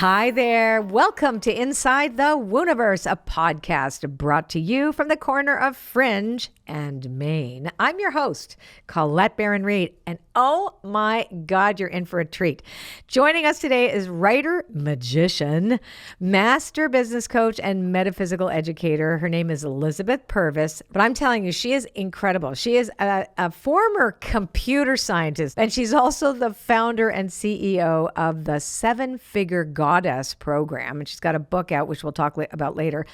Hi there. Welcome to Inside the Wooniverse, a podcast brought to you from the corner of Fringe and Maine. I'm your host, Colette Baron-Reid, and oh my God, you're in for a treat. Joining us today is writer, magician, master business coach, and metaphysical educator. Her name is Elizabeth Purvis, but I'm telling you, she is incredible. She is a former computer scientist, and she's also the founder and CEO of the Seven-Figure Goddess program, and she's got a book out, which we'll talk about later.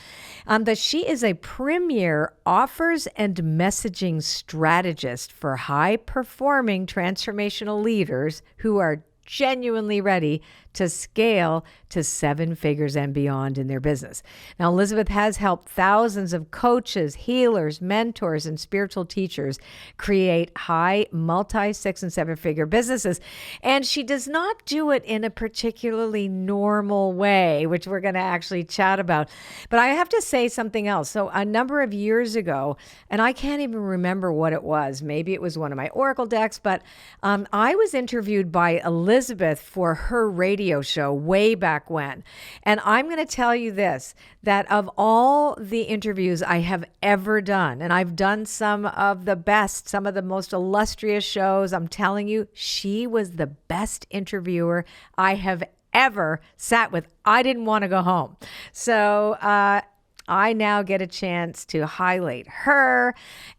That she is a premier offers and messaging strategist for high-performing transformational leaders who are genuinely ready to scale to seven figures and beyond in their business. Now, Elizabeth has helped thousands of coaches, healers, mentors, and spiritual teachers create high multi-six and seven-figure businesses. And she does not do it in a particularly normal way, which we're going to actually chat about. But I have to say something else. So a number of years ago, and I can't even remember what it was. Maybe it was one of my Oracle decks, but I was interviewed by Elizabeth for her radio show way back when. And I'm going to tell you this, that of all the interviews I have ever done, and I've done some of the best, some of the most illustrious shows, I'm telling you, she was the best interviewer I have ever sat with. I didn't want to go home. So, I now get a chance to highlight her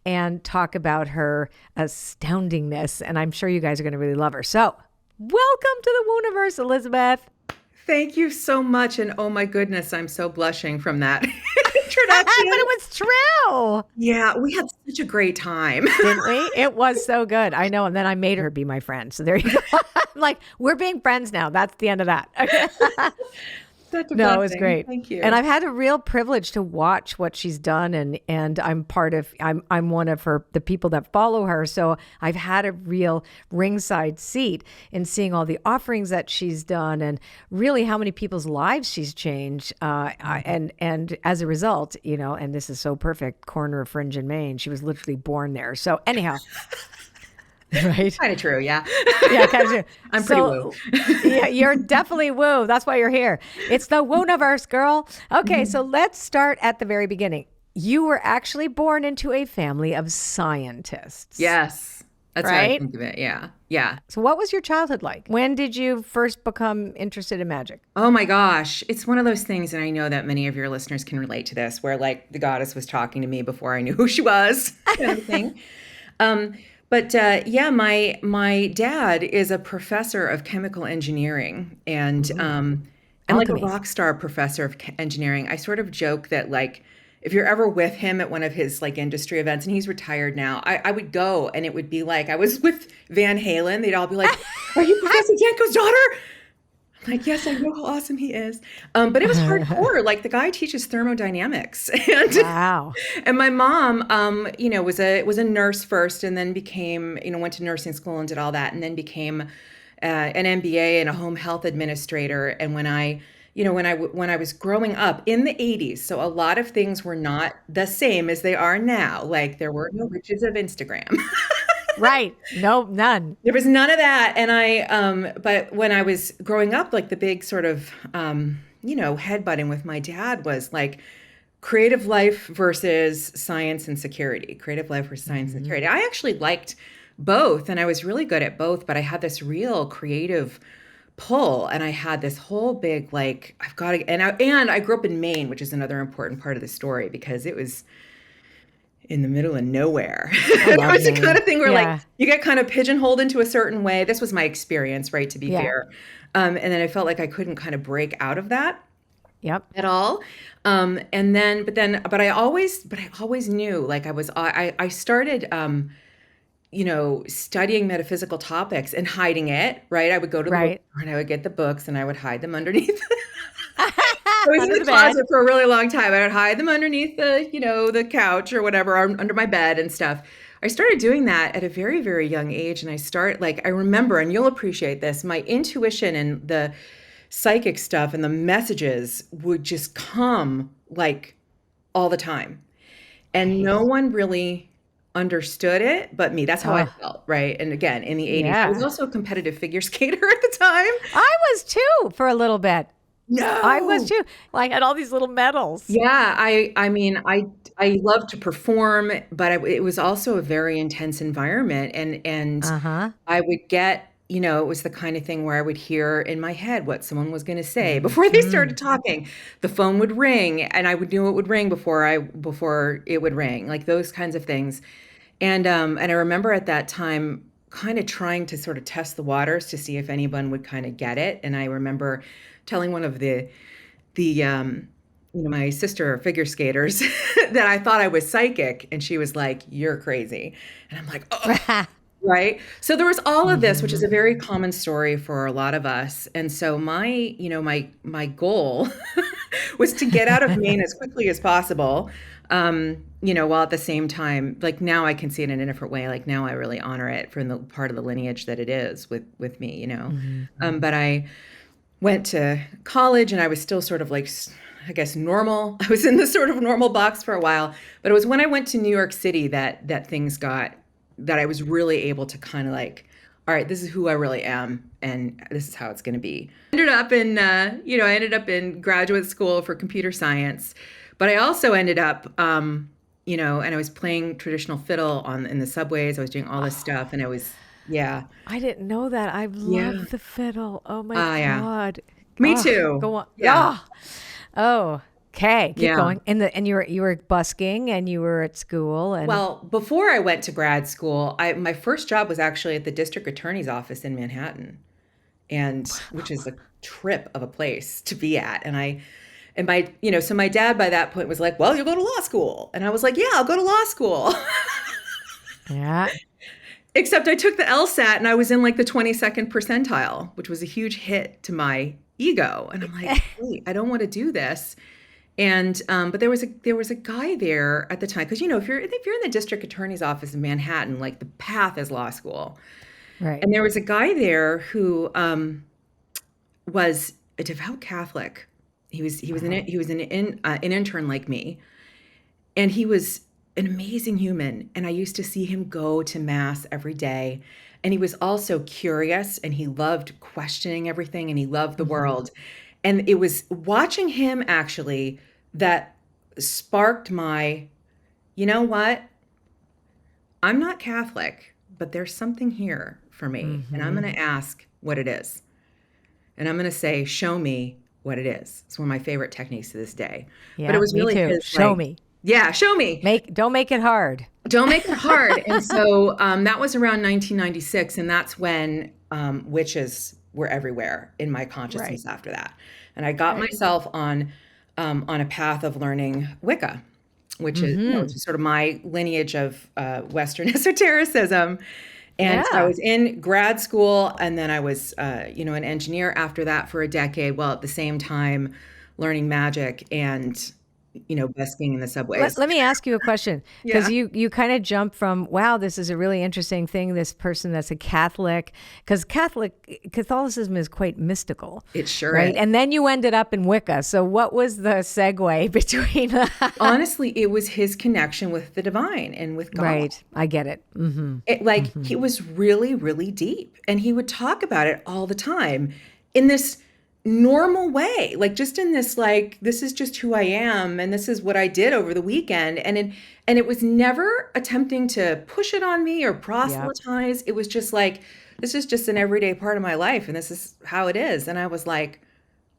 and talk about her astoundingness. And I'm sure you guys are going to really love her. So welcome to the Wooniverse, Elizabeth. Thank you so much. And oh my goodness, I'm so blushing from that introduction. But it was true. Yeah, we had such a great time. Didn't we? It was so good. I know. And then I made her be my friend. So there you go. I'm like, we're being friends now. That's the end of that. Okay. Such a No, it blessing. was great. Thank you. And I've had a real privilege to watch what she's done, and I'm one of the people that follow her. So I've had a real ringside seat in seeing all the offerings that she's done and really how many people's lives she's changed. And as a result, and this is so perfect, corner of Fringe in Maine, she was literally born there. So anyhow. Right? Kind of true, yeah. Yeah, kind of true. I'm pretty woo. Yeah, you're definitely woo. That's why you're here. It's the Wooniverse, girl. Okay, so let's start at the very beginning. You were actually born into a family of scientists. Yes. That's right? how I think of it. Yeah. Yeah. So what was your childhood like? When did you first become interested in magic? Oh my gosh. It's one of those things, and I know that many of your listeners can relate to this, where like the goddess was talking to me before I knew who she was, kind of thing. But my dad is a professor of chemical engineering and like a rock star professor of engineering. I sort of joke that like if you're ever with him at one of his like industry events, and he's retired now, I would go and it would be like I was with Van Halen. They'd all be like, "Are you Professor Janko's daughter?" I'm like, yes, I know how awesome he is. But it was hardcore. Like the guy teaches thermodynamics. And, wow. And my mom, was a nurse first, and then became, went to nursing school and did all that, and then became an MBA and a home health administrator. And when I was growing up in the 80s, so a lot of things were not the same as they are now. Like there were no riches of Instagram. Right. No, none. There was none of that. And but when I was growing up, like the big sort of, headbutting with my dad was like creative life versus science and security, creative life versus science and security. I actually liked both and I was really good at both, but I had this real creative pull and I had this whole big, like, I've got to, and I grew up in Maine, which is another important part of the story because it was in the middle of nowhere. It was the kind of thing where like you get kind of pigeonholed into a certain way. This was my experience, right? To be fair. And then I felt like I couldn't kind of break out of that at all. But I always knew like I started, studying metaphysical topics and hiding it, right? I would go to the bookstore and I would get the books and I would hide them underneath. I was in the closet for a really long time. I would hide them underneath the couch or whatever, or under my bed and stuff. I started doing that at a very, very young age. And I remember, and you'll appreciate this, my intuition and the psychic stuff and the messages would just come like all the time. And no one really understood it but me. That's how I felt, right? And again, in the 80s, I was also a competitive figure skater at the time. I was too for a little bit. I was No. too. Well, I had all these little medals. Yeah, I mean, I love to perform, but it was also a very intense environment, and Uh-huh. I would get, it was the kind of thing where I would hear in my head what someone was going to say before they Hmm. started talking. The phone would ring, and I would knew it would ring before it would ring, like those kinds of things. And I remember at that time kind of trying to sort of test the waters to see if anyone would kind of get it. And I remember telling one of the my sister figure skaters that I thought I was psychic, and she was like, "You're crazy," and I'm like, "Oh." Right. So there was all of this, which is Hmm. a very common story for a lot of us. And so my goal was to get out of Maine as quickly as possible. While at the same time, like now I can see it in a different way. Like now I really honor it for the part of the lineage that it is with me. Hmm. But I went to college and I was still sort of like, I guess, normal. I was in the sort of normal box for a while, but it was when I went to New York City that things got, that I was really able to kind of like, all right, this is who I really am, and this is how it's going to be. I ended up in graduate school for computer science, but I also ended up, and I was playing traditional fiddle in the subways. I was doing all this stuff, and I was, yeah, I didn't know that. I yeah, love the fiddle. Oh my yeah. God. Me Oh, too. go on. Yeah, Oh, oh. Okay, keep yeah. going. And you were busking and you were at school and Well, before I went to grad school, my first job was actually at the district attorney's office in Manhattan, and which is a trip of a place to be at. So my dad by that point was like, "Well, you'll go to law school," and I was like, "Yeah, I'll go to law school." yeah. Except I took the LSAT and I was in like the 22nd percentile, which was a huge hit to my ego. And I'm like, wait, I don't want to do this. And but there was a guy there at the time, because if you're in the district attorney's office in Manhattan, like the path is law school. Right. And there was a guy there who was a devout Catholic. He was an intern like me, and he was an amazing human. And I used to see him go to mass every day. And he was also curious, and he loved questioning everything, and he loved the Hmm. world. And it was watching him actually that sparked my, you know what? I'm not Catholic, but there's something here for me. And I'm Hmm. going to ask what it is. And I'm going to say, show me what it is. It's one of my favorite techniques to this day. But it Yeah, was me really too. his, Show like, me. yeah, show me. Don't make it hard. Don't make it hard. And so that was around 1996. And that's when witches were everywhere in my Right. consciousness after that. And I got Right. myself on a path of learning Wicca, which is, which Hmm. is sort of my lineage of Western esotericism. And so I Yeah. was in grad school, and then I was, an engineer after that for a decade, while at the same time learning magic and, busking in the subways. Let me ask you a question because Yeah, you kind of jump from wow, this is a really interesting thing, this person that's a Catholic, because Catholicism is quite mystical, it sure right? is. And then you ended up in Wicca. So what was the segue between Honestly, it was his connection with the divine and with God. right, I get it. Hmm. He was really, really deep, and he would talk about it all the time in this normal way, like just in this, like, this is just who I am, and this is what I did over the weekend. And it was never attempting to push it on me or Yeah. proselytize. It was just like, this is just an everyday part of my life, and this is how it is. And I was like,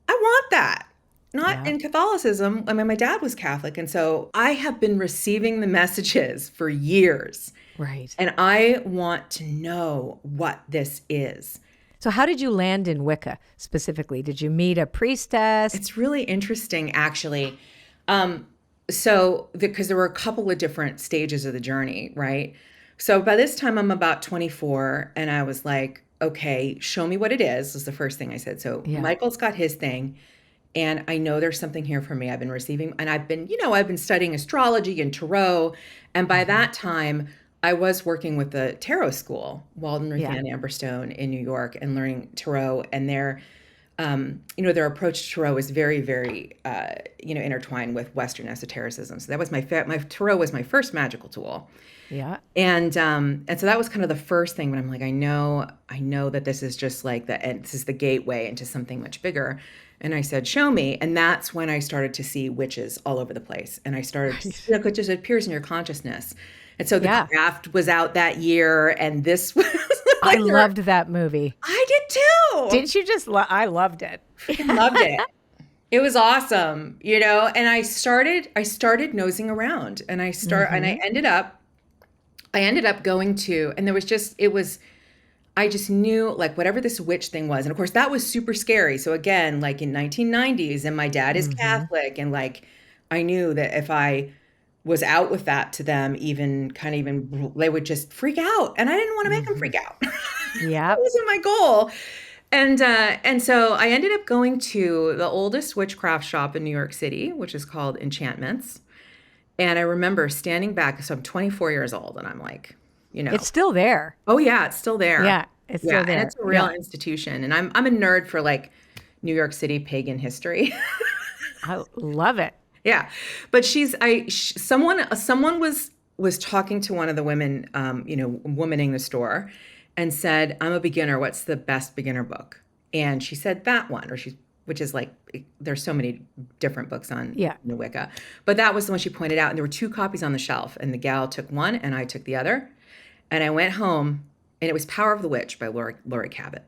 I want that. Not Yeah. in Catholicism. I mean, my dad was Catholic, and so I have been receiving the messages for years, Right. and I want to know what this is. So how did you land in Wicca specifically? Did you meet a priestess? It's really interesting, actually. Because there were a couple of different stages of the journey, right? So by this time, I'm about 24, and I was like, okay, show me what it is, was the first thing I said. So Yeah. Michael's got his thing, and I know there's something here for me. I've been receiving, and I've been studying astrology and tarot. And by Hmm. that time, I was working with the tarot school, Walden, Ruth Yeah. Ann Amberstone in New York, and learning tarot. And their approach to tarot was very, very, intertwined with Western esotericism. So that was my tarot was my first magical tool. Yeah. And so that was kind of the first thing, but I'm like, I know that this is just like this is the gateway into something much bigger. And I said, show me. And that's when I started to see witches all over the place. And I started, it just appears in your consciousness. And so the Craft was out that year, and this was I loved that movie. I did too. Didn't you just I loved it. Freaking loved it. It was awesome, and I started nosing around, and I ended up going to, and I just knew, like, whatever this witch thing was. And of course that was super scary. So again, like in 1990s, and my dad is Catholic, and like, I knew that if I was out with that to them, they would just freak out, and I didn't want to make them freak out. Yeah. That wasn't my goal. And so I ended up going to the oldest witchcraft shop in New York City, which is called Enchantments. And I remember standing back, so I'm 24 years old, and I'm like, it's still there. Oh yeah, it's still there. Yeah, it's still there. And it's a real institution. And I'm a nerd for like New York City pagan history. I love it. Yeah. But someone was talking to one of the women, womaning the store, and said, I'm a beginner. What's the best beginner book? And she said that one, which is like, there's so many different books on Wicca. But that was the one she pointed out. And there were 2 copies on the shelf, and the gal took one and I took the other. And I went home, and it was Power of the Witch by Laurie Cabot.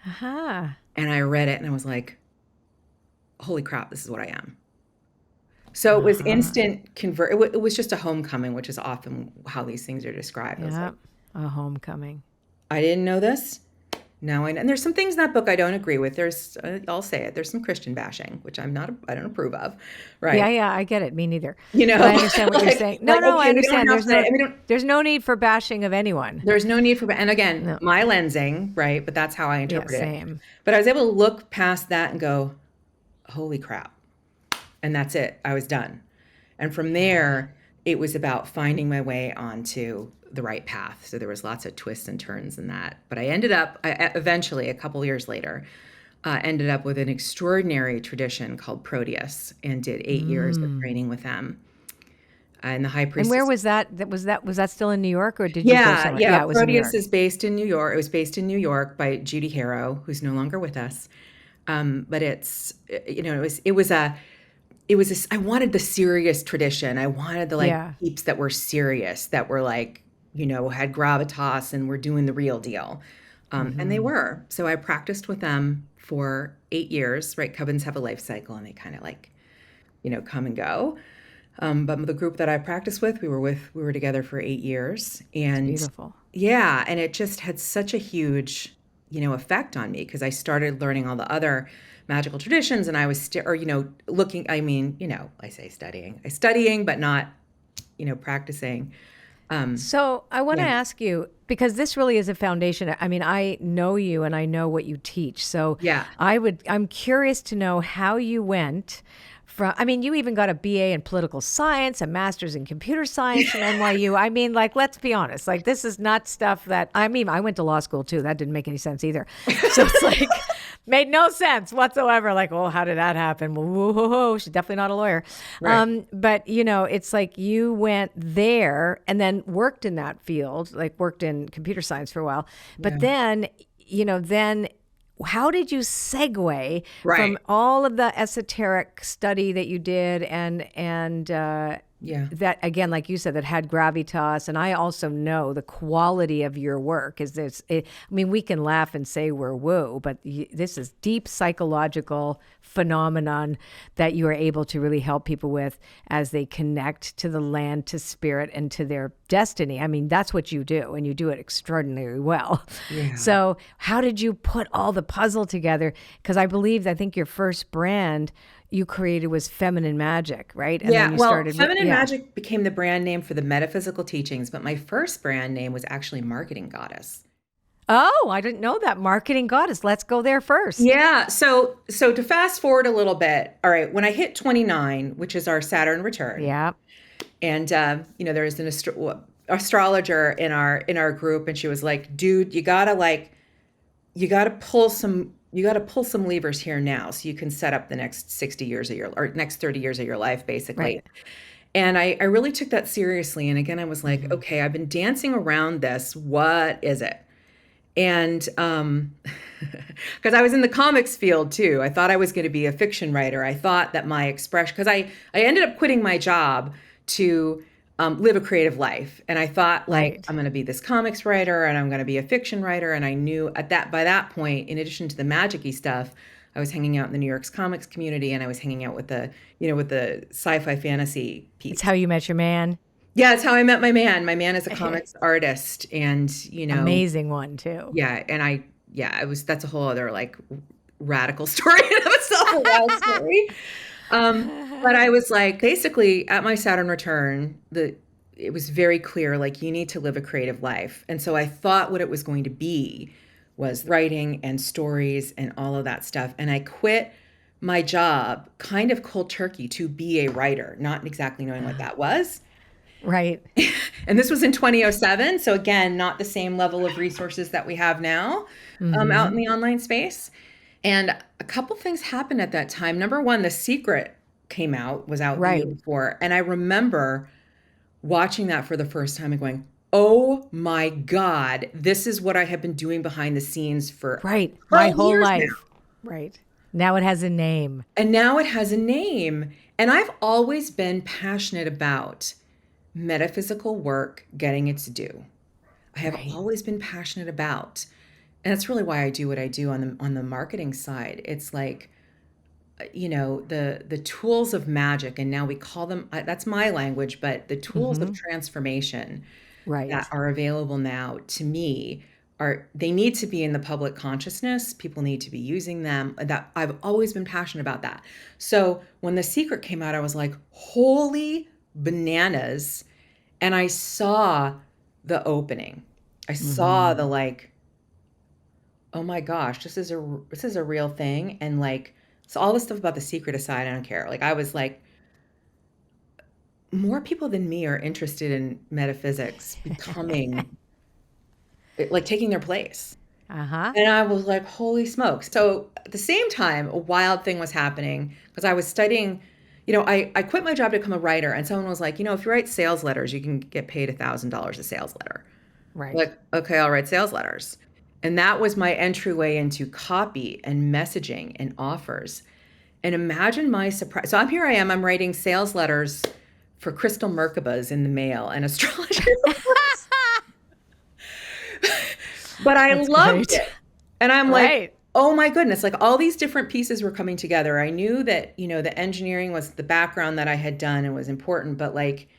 Uh-huh. And I read it, and I was like, holy crap, this is what I am. So it was instant convert. It was just a homecoming, which is often how these things are described. Yeah, a homecoming. I didn't know this. Now I know. And there's some things in that book I don't agree with. I'll say it. There's some Christian bashing, which I don't approve of. Right. Yeah, I get it. Me neither. But I understand what you're saying. No, I understand. There's no need for bashing of anyone. There's no need for, and again, my lensing, right? But that's how I interpret it. Same. But I was able to look past that and go, holy crap. And that's it. I was done. And from there, it was about finding my way onto the right path. So there was lots of twists and turns in that. But I eventually, a couple years later, ended up with an extraordinary tradition called Proteus, and did 8 years of training with them. And the high priestess. And where was that? Was that still in New York, or did you go somewhere? Yeah, it was Proteus is based in New York. It was based in New York by Judy Harrow, who's no longer with us. But I wanted the serious tradition. I wanted the peeps that were serious, that were like, had gravitas and were doing the real deal. And they were. So I practiced with them for 8 years, right? Covens have a life cycle, and they kind of like, come and go. But the group that I practiced with, we were together for 8 years. And it's beautiful. Yeah. And it just had such a huge, effect on me, because I started learning all the other magical traditions, and I was looking, I say studying, but not, practicing. So I want to ask you, because this really is a foundation. I mean, I know you and I know what you teach. So I'm curious to know how you went from, you even got a BA in political science, a master's in computer science from NYU. I mean, like, let's be honest, like, this is not stuff that, I went to law school too. That didn't make any sense either. So it's like, made no sense whatsoever. Like, oh, how did that happen? Well, whoa, she's definitely not a lawyer. Right. But it's like you went there and then worked in that field, like worked in computer science for a while. But then how did you segue from all of the esoteric study that you did and that, again, like you said, that had gravitas? And I also know the quality of your work is this. We can laugh and say we're woo, but this is deep psychological phenomenon that you are able to really help people with as they connect to the land, to spirit, and to their destiny. That's what you do, and you do it extraordinarily well. Yeah. So how did you put all the puzzle together? Because I think your first brand you created was Feminine Magic, right? And then you started Feminine Magic became the brand name for the metaphysical teachings, but my first brand name was actually Marketing Goddess. Oh, I didn't know that. Marketing Goddess. Let's go there first. Yeah. So to fast forward a little bit, all right, when I hit 29, which is our Saturn return. Yeah. And there was an astrologer in our group, and she was like, dude, you gotta pull some you got to pull some levers here now so you can set up the next 60 years of your, or next 30 years of your life, basically. Right. And I really took that seriously. And again, I was like, Mm-hmm. okay, I've been dancing around this. What is it? And because I was in the comics field too, I thought I was going to be a fiction writer. I thought that my expression, because I ended up quitting my job to live a creative life. And I thought, like, Right. I'm going to be this comics writer and I'm going to be a fiction writer. And I knew by that point, in addition to the magic-y stuff, I was hanging out in the New York's comics community, and I was hanging out with the sci-fi fantasy It's piece. how you met your man. Yeah, it's how I met my man. My man is a comics artist, and Amazing one too. yeah, and that's a whole other like radical story in of itself, a wild story. But I was like, basically at my Saturn return, it was very clear, like, you need to live a creative life. And so I thought what it was going to be was writing and stories and all of that stuff. And I quit my job kind of cold turkey to be a writer, not exactly knowing what that was. Right. And this was in 2007. So again, not the same level of resources that we have now out in the online space. And a couple things happened at that time. Number one, The Secret was out the year Right. before. And I remember watching that for the first time and going, oh my God, this is what I have been doing behind the scenes for Right. 12 My whole years life. now. Right. Now it has a name. And now it has a name. And I've always been passionate about metaphysical work getting its due. I have Right. always been passionate about, and that's really why I do what I do on the marketing side. It's like, the tools of magic, and now we call them, that's my language, but the tools of transformation that Right. are available now to me they need to be in the public consciousness. People need to be using them. That I've always been passionate about that. So when The Secret came out, I was like, holy bananas. And I saw the opening. I saw the like, oh my gosh, this is a real thing. And like, so all this stuff about The Secret aside, I don't care. Like, I was like, more people than me are interested in metaphysics becoming like taking their place. Uh-huh. And I was like, holy smokes. So at the same time, a wild thing was happening because I was studying, I quit my job to become a writer. And someone was like, if you write sales letters, you can get paid $1,000 a sales letter. Right. Like, okay, I'll write sales letters. And that was my entryway into copy and messaging and offers. And imagine my surprise. So I'm writing sales letters for crystal Merkabahs in the mail and astrology. But I That's loved great. it. And I'm like, Right. oh my goodness, like all these different pieces were coming together. I knew that, the engineering was the background that I had done and was important, but like,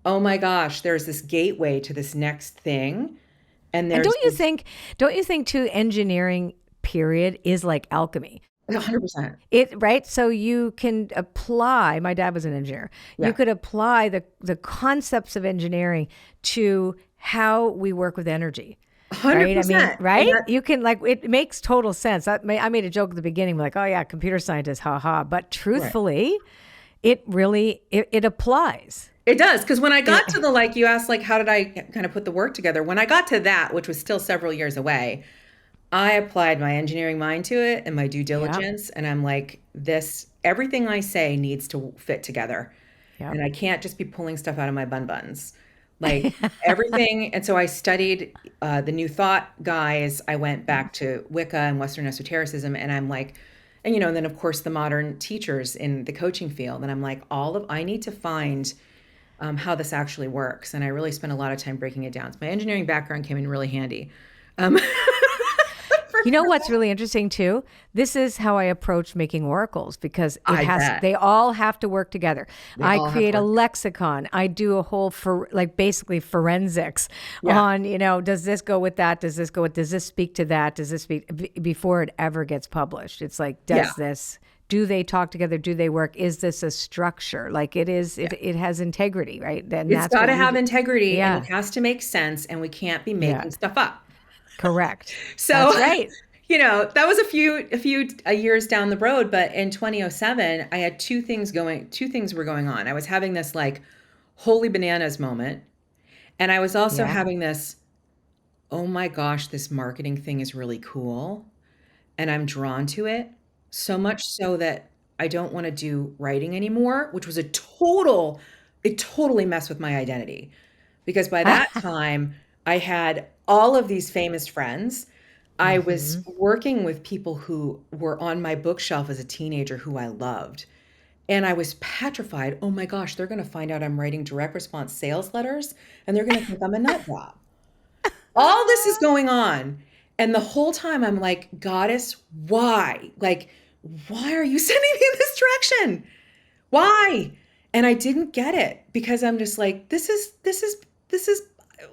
oh my gosh, there's this gateway to this next thing. And And there's don't you think too, engineering period is like alchemy? 100%. Right? So you can apply, my dad was an engineer. Yeah. You could apply the concepts of engineering to how we work with energy. 100%. Right? I mean, right? And You can it makes total sense. I made a joke at the beginning, like, oh yeah, computer scientist, haha. But truthfully, it really, it applies. it does. Because when I got to the, like, you asked, like, how did I kind of put the work together? When I got to that, which was still several years away, I applied my engineering mind to it and my due diligence. And I'm like, everything I say needs to fit together. Yep. And I can't just be pulling stuff out of my buns. Like everything. And so I studied the New Thought guys. I went back to Wicca and Western esotericism. And I'm like, and then of course the modern teachers in the coaching field. And I'm like, I need to find how this actually works. And I really spent a lot of time breaking it down. So my engineering background came in really handy. You know what's really interesting too? This is how I approach making oracles because bet. they all have to work together. all have I create to a work lexicon. I do a whole basically forensics on, does this go with that? Does this speak to that? Does this speak before it ever gets published? It's like, do they talk together? Do they work? Is this a structure? Like it has integrity, right? Then It's got to have integrity and Yeah. it has to make sense and we can't be making stuff up. Correct. So, that's right. That was a few years down the road, but in 2007, I had two things were going on. I was having this like holy bananas moment. And I was also having this, oh my gosh, this marketing thing is really cool. and I'm drawn to it so much so that I don't want to do writing anymore, which was it totally messed with my identity. Because by that time, I had all of these famous friends. I was Mm-hmm. working with people who were on my bookshelf as a teenager who I loved. And I was petrified. Oh my gosh, they're going to find out I'm writing direct response sales letters and they're going to think I'm a nut job. All this is going on. And the whole time I'm like, Goddess, why? Like, why are you sending me in this direction? Why? And I didn't get it because I'm just like, this is,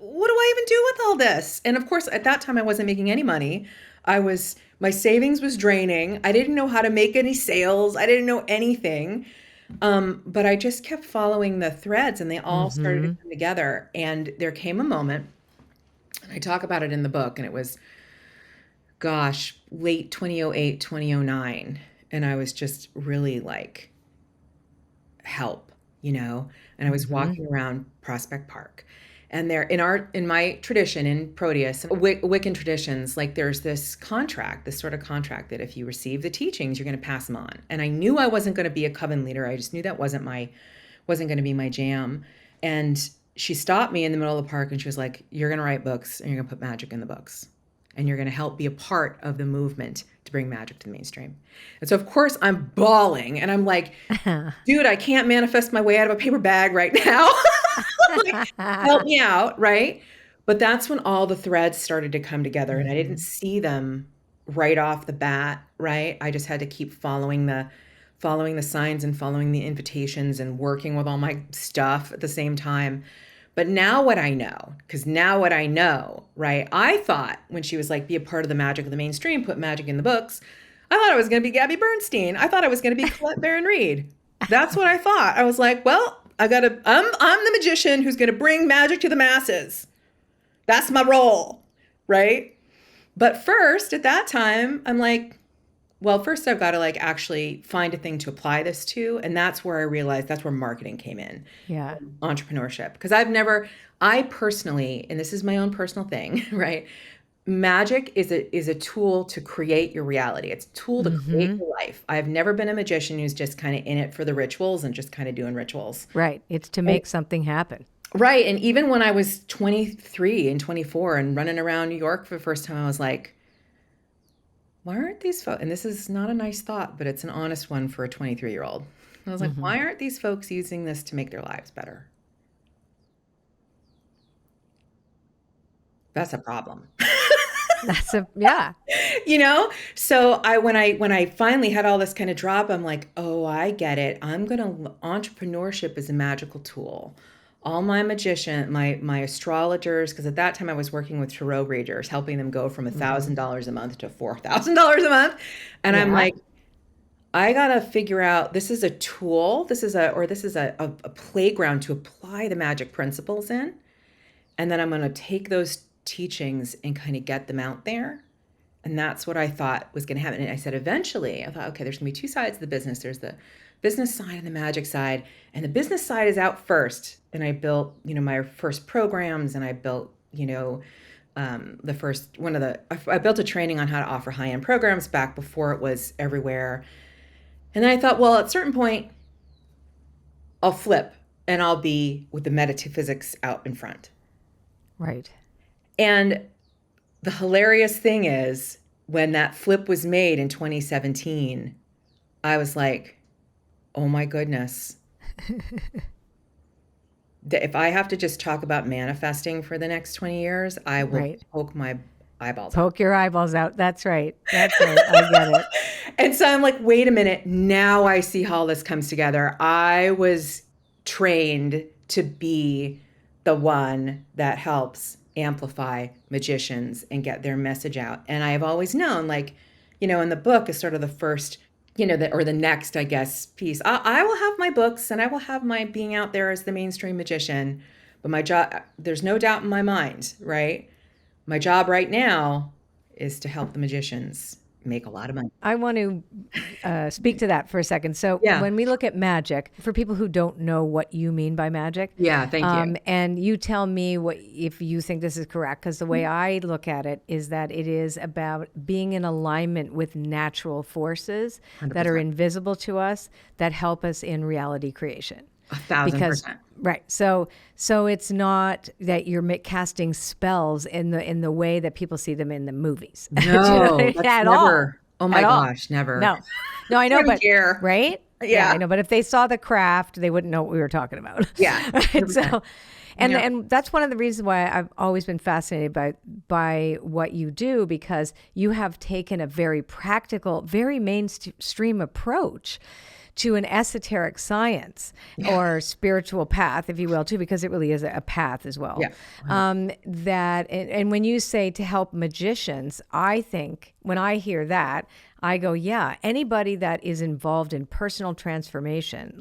what do I even do with all this? And of course, at that time, I wasn't making any money. My savings was draining. I didn't know how to make any sales. I didn't know anything. But I just kept following the threads and they all started to Mm-hmm. come together. And there came a moment, and I talk about it in the book, and it was, gosh, late 2008, 2009. And I was just really like, help, and I was Mm-hmm. walking around Prospect Park. And there in my tradition in Proteus, Wiccan traditions, like there's this sort of contract that if you receive the teachings, you're going to pass them on. And I knew I wasn't going to be a coven leader. I just knew that wasn't going to be my jam. And she stopped me in the middle of the park and she was like, "You're going to write books and you're going to put magic in the books. And you're going to help be a part of the movement to bring magic to the mainstream." And so of course I'm bawling and I'm like, dude, I can't manifest my way out of a paper bag right now. Like, help me out, right? But that's when all the threads started to come together, and I didn't Mm-hmm. see them right off the bat, right? I just had to keep following the signs and following the invitations and working with all my stuff at the same time. But now what I know, right? I thought when she was like, be a part of the magic of the mainstream, put magic in the books, I thought I was going to be Gabby Bernstein. I thought I was going to be Colette Baron-Reid. That's what I thought. I was like, well, I'm the magician who's going to bring magic to the masses. That's my role, right? But first, at that time, I'm like, well, first I've got to like actually find a thing to apply this to, and that's where I realized that's where marketing came in, Yeah. entrepreneurship. Because I personally, and this is my own personal thing, right? Magic is a tool to create your reality. It's a tool to create Mm-hmm. your life. I've never been a magician who's just kind of in it for the rituals and just kind of doing rituals. Right. It's to And, make something happen. right. And even when I was 23 and 24 and running around New York for the first time, I was like, why aren't these folks, and this is not a nice thought, but it's an honest one for a 23-year-old. I was like, Mm-hmm. why aren't these folks using this to make their lives better? That's a problem. Yeah. So when I finally had all this kind of drop, I'm like, oh, I get it. Entrepreneurship is a magical tool. All my astrologers, because at that time I was working with tarot readers, helping them go from Mm-hmm. $1,000 a month to $4,000 a month. And I'm Yeah. like, I gotta figure out, this is a tool, this is a playground to apply the magic principles in. And then I'm gonna take those teachings and kind of get them out there. And that's what I thought was going to happen. And I said, eventually, I thought, okay, there's going to be two sides of the business. There's the business side and the magic side. And the business side is out first. And I built, my first programs, and I built, the first one of the, I built a training on how to offer high-end programs back before it was everywhere. And then I thought, well, at a certain point, I'll flip and I'll be with the metaphysics out in front. Right. And the hilarious thing is, when that flip was made in 2017, I was like, oh my goodness. If I have to just talk about manifesting for the next 20 years, I will Right. poke my eyeballs out. Poke your eyeballs out. That's right. That's right. I get it. And so I'm like, wait a minute. Now I see how all this comes together. I was trained to be the one that helps amplify magicians and get their message out. And I have always known, like, in the book is sort of the first, or the next, I guess, piece. I will have my books and I will have my being out there as the mainstream magician. But my job, there's no doubt in my mind, right? My job right now is to help the magicians make a lot of money. I want to speak to that for a second. So Yeah. when we look at magic, for people who don't know what you mean by magic, Yeah, thank you. And you tell me what if you think this is correct, because the way I look at it is that it is about being in alignment with natural forces 100%. that are invisible to us that help us in reality creation. 1,000%. Right. So it's not that you're casting spells in the way that people see them in the movies. No, Do you know, that's at never. all. Oh my At all. gosh, never. No, I know, Wouldn't but care. right? Yeah. I know. But if they saw the craft, they wouldn't know what we were talking about. Yeah. Right? So, and Yeah. and that's one of the reasons why I've always been fascinated by what you do, because you have taken a very practical, very mainstream approach to an esoteric science or spiritual path, if you will, too, because it really is a path as well. Yeah. And when you say to help magicians, I think when I hear that, I go, yeah, anybody that is involved in personal transformation,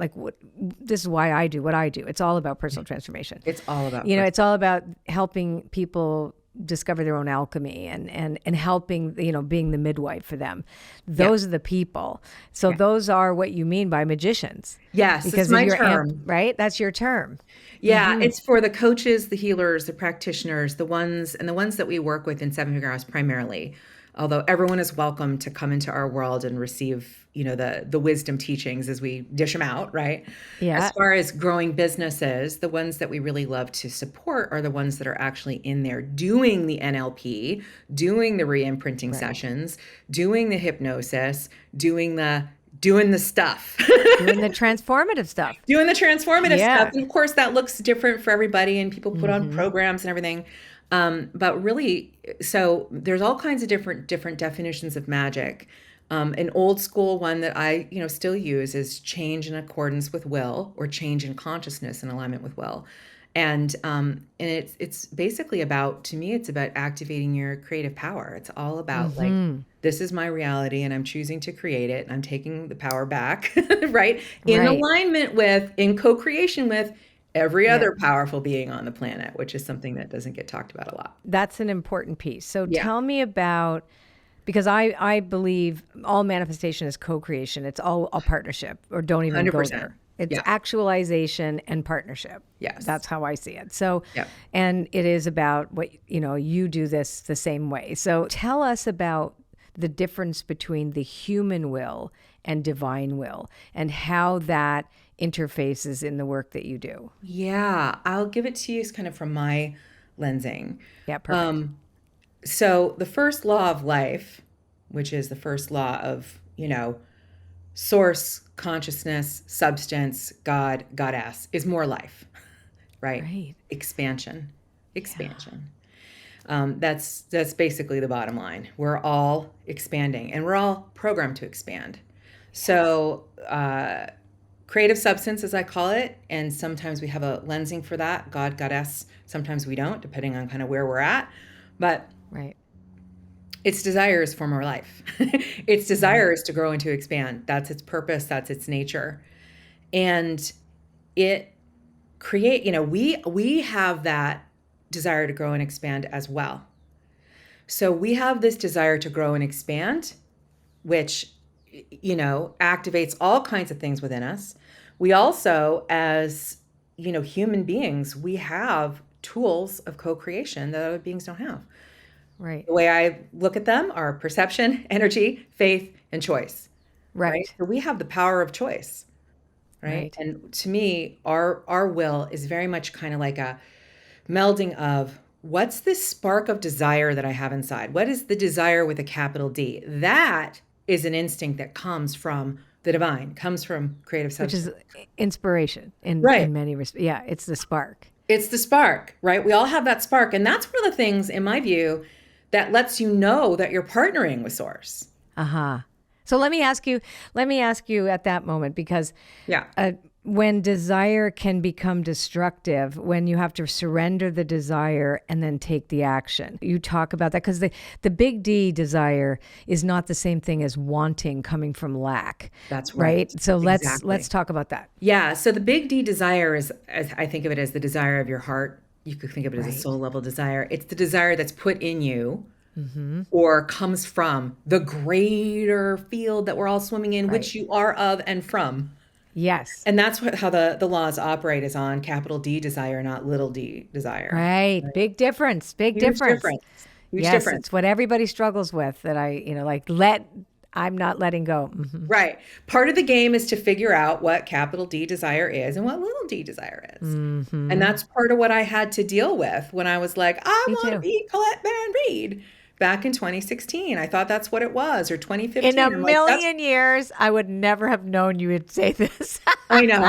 this is why I do what I do. It's all about personal transformation. It's all about, it's all about helping people discover their own alchemy and helping, being the midwife for them. Those are the people. So those are what you mean by magicians. Yes, because it's my term. right? That's your term. Yeah, it's for the coaches, the healers, the practitioners, the ones that we work with in Seven Figure House primarily. Although everyone is welcome to come into our world and receive, the wisdom teachings as we dish them out, right? Yeah. As far as growing businesses, the ones that we really love to support are the ones that are actually in there doing the NLP, doing the re-imprinting sessions, doing the hypnosis, doing the stuff. Doing the transformative stuff. Doing the transformative stuff. And of course, that looks different for everybody, and people put on programs and everything. But really, so there's all kinds of different definitions of magic. An old school one that I, still use is change in accordance with will, or change in consciousness in alignment with will. And it's basically to me, it's about activating your creative power. It's all about this is my reality and I'm choosing to create it and I'm taking the power back, right? Alignment with, in co-creation with every other powerful being on the planet, which is something that doesn't get talked about a lot. That's an important piece. So tell me about, because I believe all manifestation is co-creation. It's all a partnership, or don't even 100%. go there. It's actualization and partnership. Yes. That's how I see it. So, and it is about what, you do this the same way. So tell us about the difference between the human will and divine will, and how that interfaces in the work that you do. Yeah, I'll give it to you kind of from my lensing. Yeah, perfect. So the first law of life, which is the first law of, source, consciousness, substance, God, goddess, is more life, right? Expansion. That's basically the bottom line. We're all expanding, and we're all programmed to expand. So creative substance, as I call it, and sometimes we have a lensing for that, God, goddess. Sometimes we don't, depending on kind of where we're at. But its desire is for more life. Its desire is to grow and to expand. That's its purpose. That's its nature. And it we have that desire to grow and expand as well. So we have this desire to grow and expand, which, activates all kinds of things within us. We also, as, human beings, we have tools of co-creation that other beings don't have. Right. The way I look at them are perception, energy, faith, and choice. Right. So we have the power of choice. Right. And to me, our will is very much kind of like a melding of, what's this spark of desire that I have inside? What is the desire with a capital D? That is an instinct that comes from the divine, comes from creative substance. Which is inspiration in many respects. Yeah, it's the spark. It's the spark, right? We all have that spark. And that's one of the things, in my view, that lets you know that you're partnering with Source. So let me ask you at that moment, because when desire can become destructive, when you have to surrender the desire and then take the action, you talk about that, because the big D, desire, is not the same thing as wanting coming from lack. That's right. So let's talk about that. Yeah. So the big D desire is, I think of it as the desire of your heart. You could think of it as a soul level desire. It's the desire that's put in you or comes from the greater field that we're all swimming in, Right. which you are of and from. Yes. And that's how the laws operate, is on capital D desire, not little d desire. Right. Big difference. Big Huge difference. difference. Huge Yes. difference. It's what everybody struggles with that I'm not letting go. Right. Part of the game is to figure out what capital D desire is and what little d desire is. And that's part of what I had to deal with when I was like, I Me want to too. be Colette Baron-Reid back in 2016. I thought that's what it was, or 2015. In a I'm like, that's, million years, I would never have known you would say this. I know.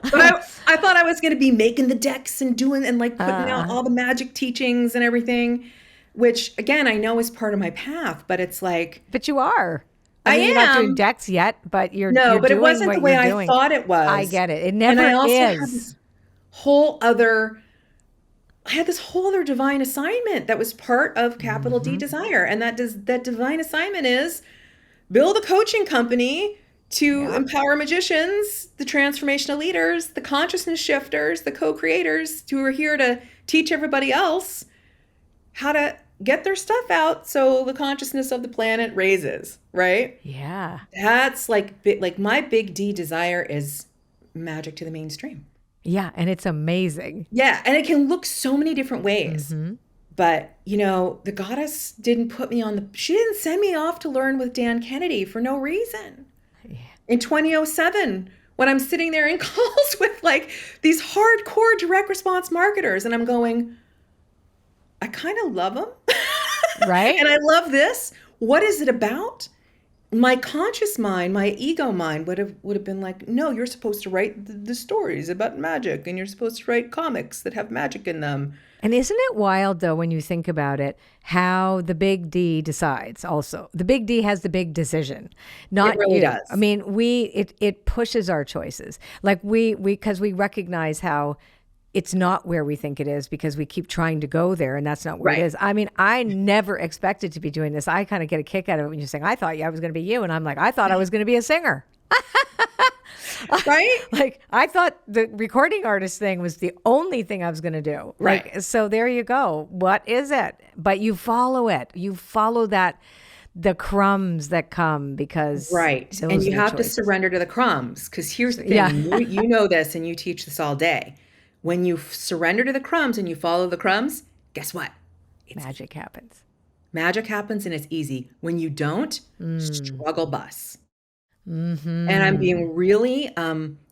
But I thought I was going to be making the decks and doing and like putting out all the magic teachings and everything, which again, I know is part of my path, but it's like, But you are. I You're not doing am. decks yet, but you're No, but it doing wasn't what the way you're I doing. thought it was. I get it. It And never I also had is. this whole other, I had this whole other divine assignment that was part of capital D desire. And that divine assignment is build a coaching company to empower magicians, the transformational leaders, the consciousness shifters, the co-creators who are here to teach everybody else how to get their stuff out so the consciousness of the planet raises, right? Yeah. That's like my big D desire is magic to the mainstream. Yeah. And it's amazing. Yeah, and it can look so many different ways. But, the goddess didn't put me she didn't send me off to learn with Dan Kennedy for no reason. Yeah. In 2007, when I'm sitting there in calls with like these hardcore direct response marketers, and I'm going, I kind of love them. Right. And I love this. What is it about? My conscious mind, my ego mind would have been like, no, you're supposed to write the stories about magic, and you're supposed to write comics that have magic in them. And isn't it wild, though, when you think about it, how the big D decides also? The big D has the big decision, not It really you. does. I mean, it pushes our choices. Like because we recognize how it's not where we think it is because we keep trying to go there, and that's not where it is. I mean, I never expected to be doing this. I kind of get a kick out of it when you're saying, I thought I was going to be you. And I'm like, I thought I was going to be a singer. Right? Like, I thought the recording artist thing was the only thing I was going to do. Right. Like, so there you go. What is it? But you follow it. You follow the crumbs that come because Right. those And you are have choices. to surrender to the crumbs, because here's the thing. Yeah. You know this, and you teach this all day. When you surrender to the crumbs and you follow the crumbs, guess what? Magic happens. Magic happens, and it's easy. When you don't, struggle bus. Mm-hmm. And I'm being really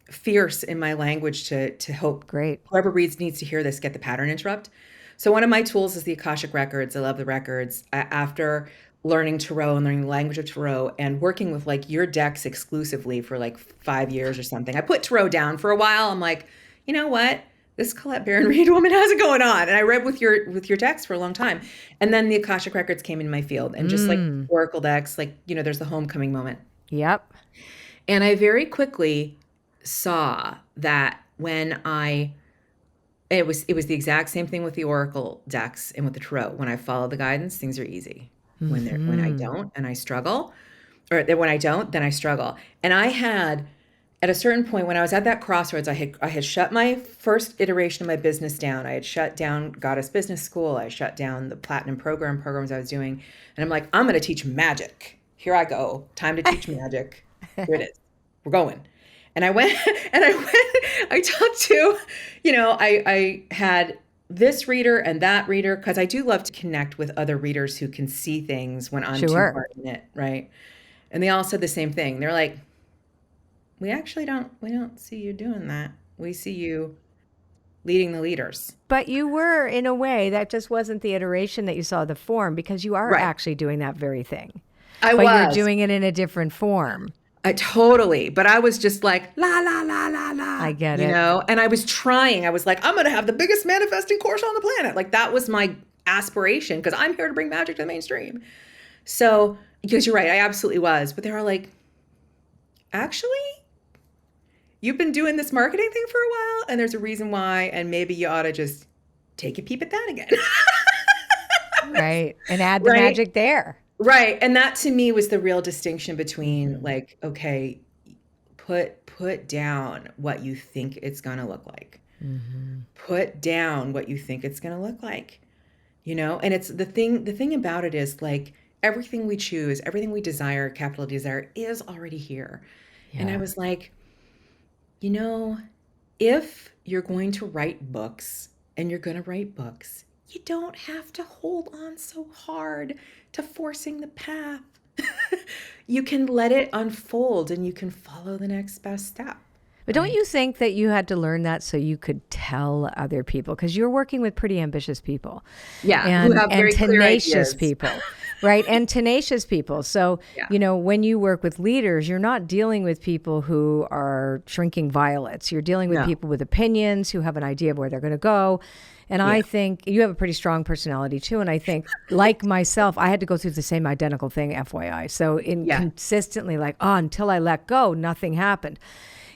fierce in my language to hope Great. whoever reads needs to hear this, get the pattern interrupt. So one of my tools is the Akashic Records. I love the records. After learning Tarot and learning the language of Tarot and working with like your decks exclusively for like 5 years or something, I put Tarot down for a while. I'm like, you know what? This Colette Baron-Reid woman has it going on. And I read with your decks for a long time. And then the Akashic Records came into my field, and just like Oracle decks, like, there's the homecoming moment. Yep. And I very quickly saw that it was the exact same thing with the Oracle decks and with the Tarot. When I follow the guidance, things are easy. When I don't, and I struggle, or when I don't, then I struggle. And I had, at a certain point, when I was at that crossroads, I had shut my first iteration of my business down. I had shut down Goddess Business School. I shut down the Platinum programs I was doing. And I'm like, I'm going to teach magic. Here I go. Time to teach magic. Here it is. We're going. And I went, I talked to, I had this reader and that reader, because I do love to connect with other readers who can see things when I'm too far in it, right? And they all said the same thing. They're like, we don't see you doing that. We see you leading the leaders. But you were, in a way, that just wasn't the iteration that you saw the form, because you are actually doing that very thing. But you're doing it in a different form. Totally. But I was just like, la, la, la, la, la. I get it. And I was trying. I was like, I'm going to have the biggest manifesting course on the planet. Like, that was my aspiration, because I'm here to bring magic to the mainstream. So, because you're right, I absolutely was. But they were like, actually, you've been doing this marketing thing for a while, and there's a reason why, and maybe you ought to just take a peep at that again. Right. And add the magic there. Right. And that to me was the real distinction between like, okay, put down what you think it's going to look like. Put down what you think it's going to look like. And it's the thing about it is like everything we choose, everything we desire, capital desire, is already here. And I Yeah. was like, you know, if you're going to write books and you're going to write books, you don't have to hold on so hard to forcing the path. You can let it unfold and you can follow the next best step. But don't Right. you think that you had to learn that so you could tell other people? Because you're working with pretty ambitious people Yeah. Who and have very clear tenacious ideas. people, right? And tenacious people. So, Yeah. when you work with leaders, you're not dealing with people who are shrinking violets. You're dealing with No. people with opinions who have an idea of where they're going to go. And Yeah. I think you have a pretty strong personality too. And I think, like myself, I had to go through the same identical thing, FYI. So, Yeah. consistently, like, until I let go, nothing happened.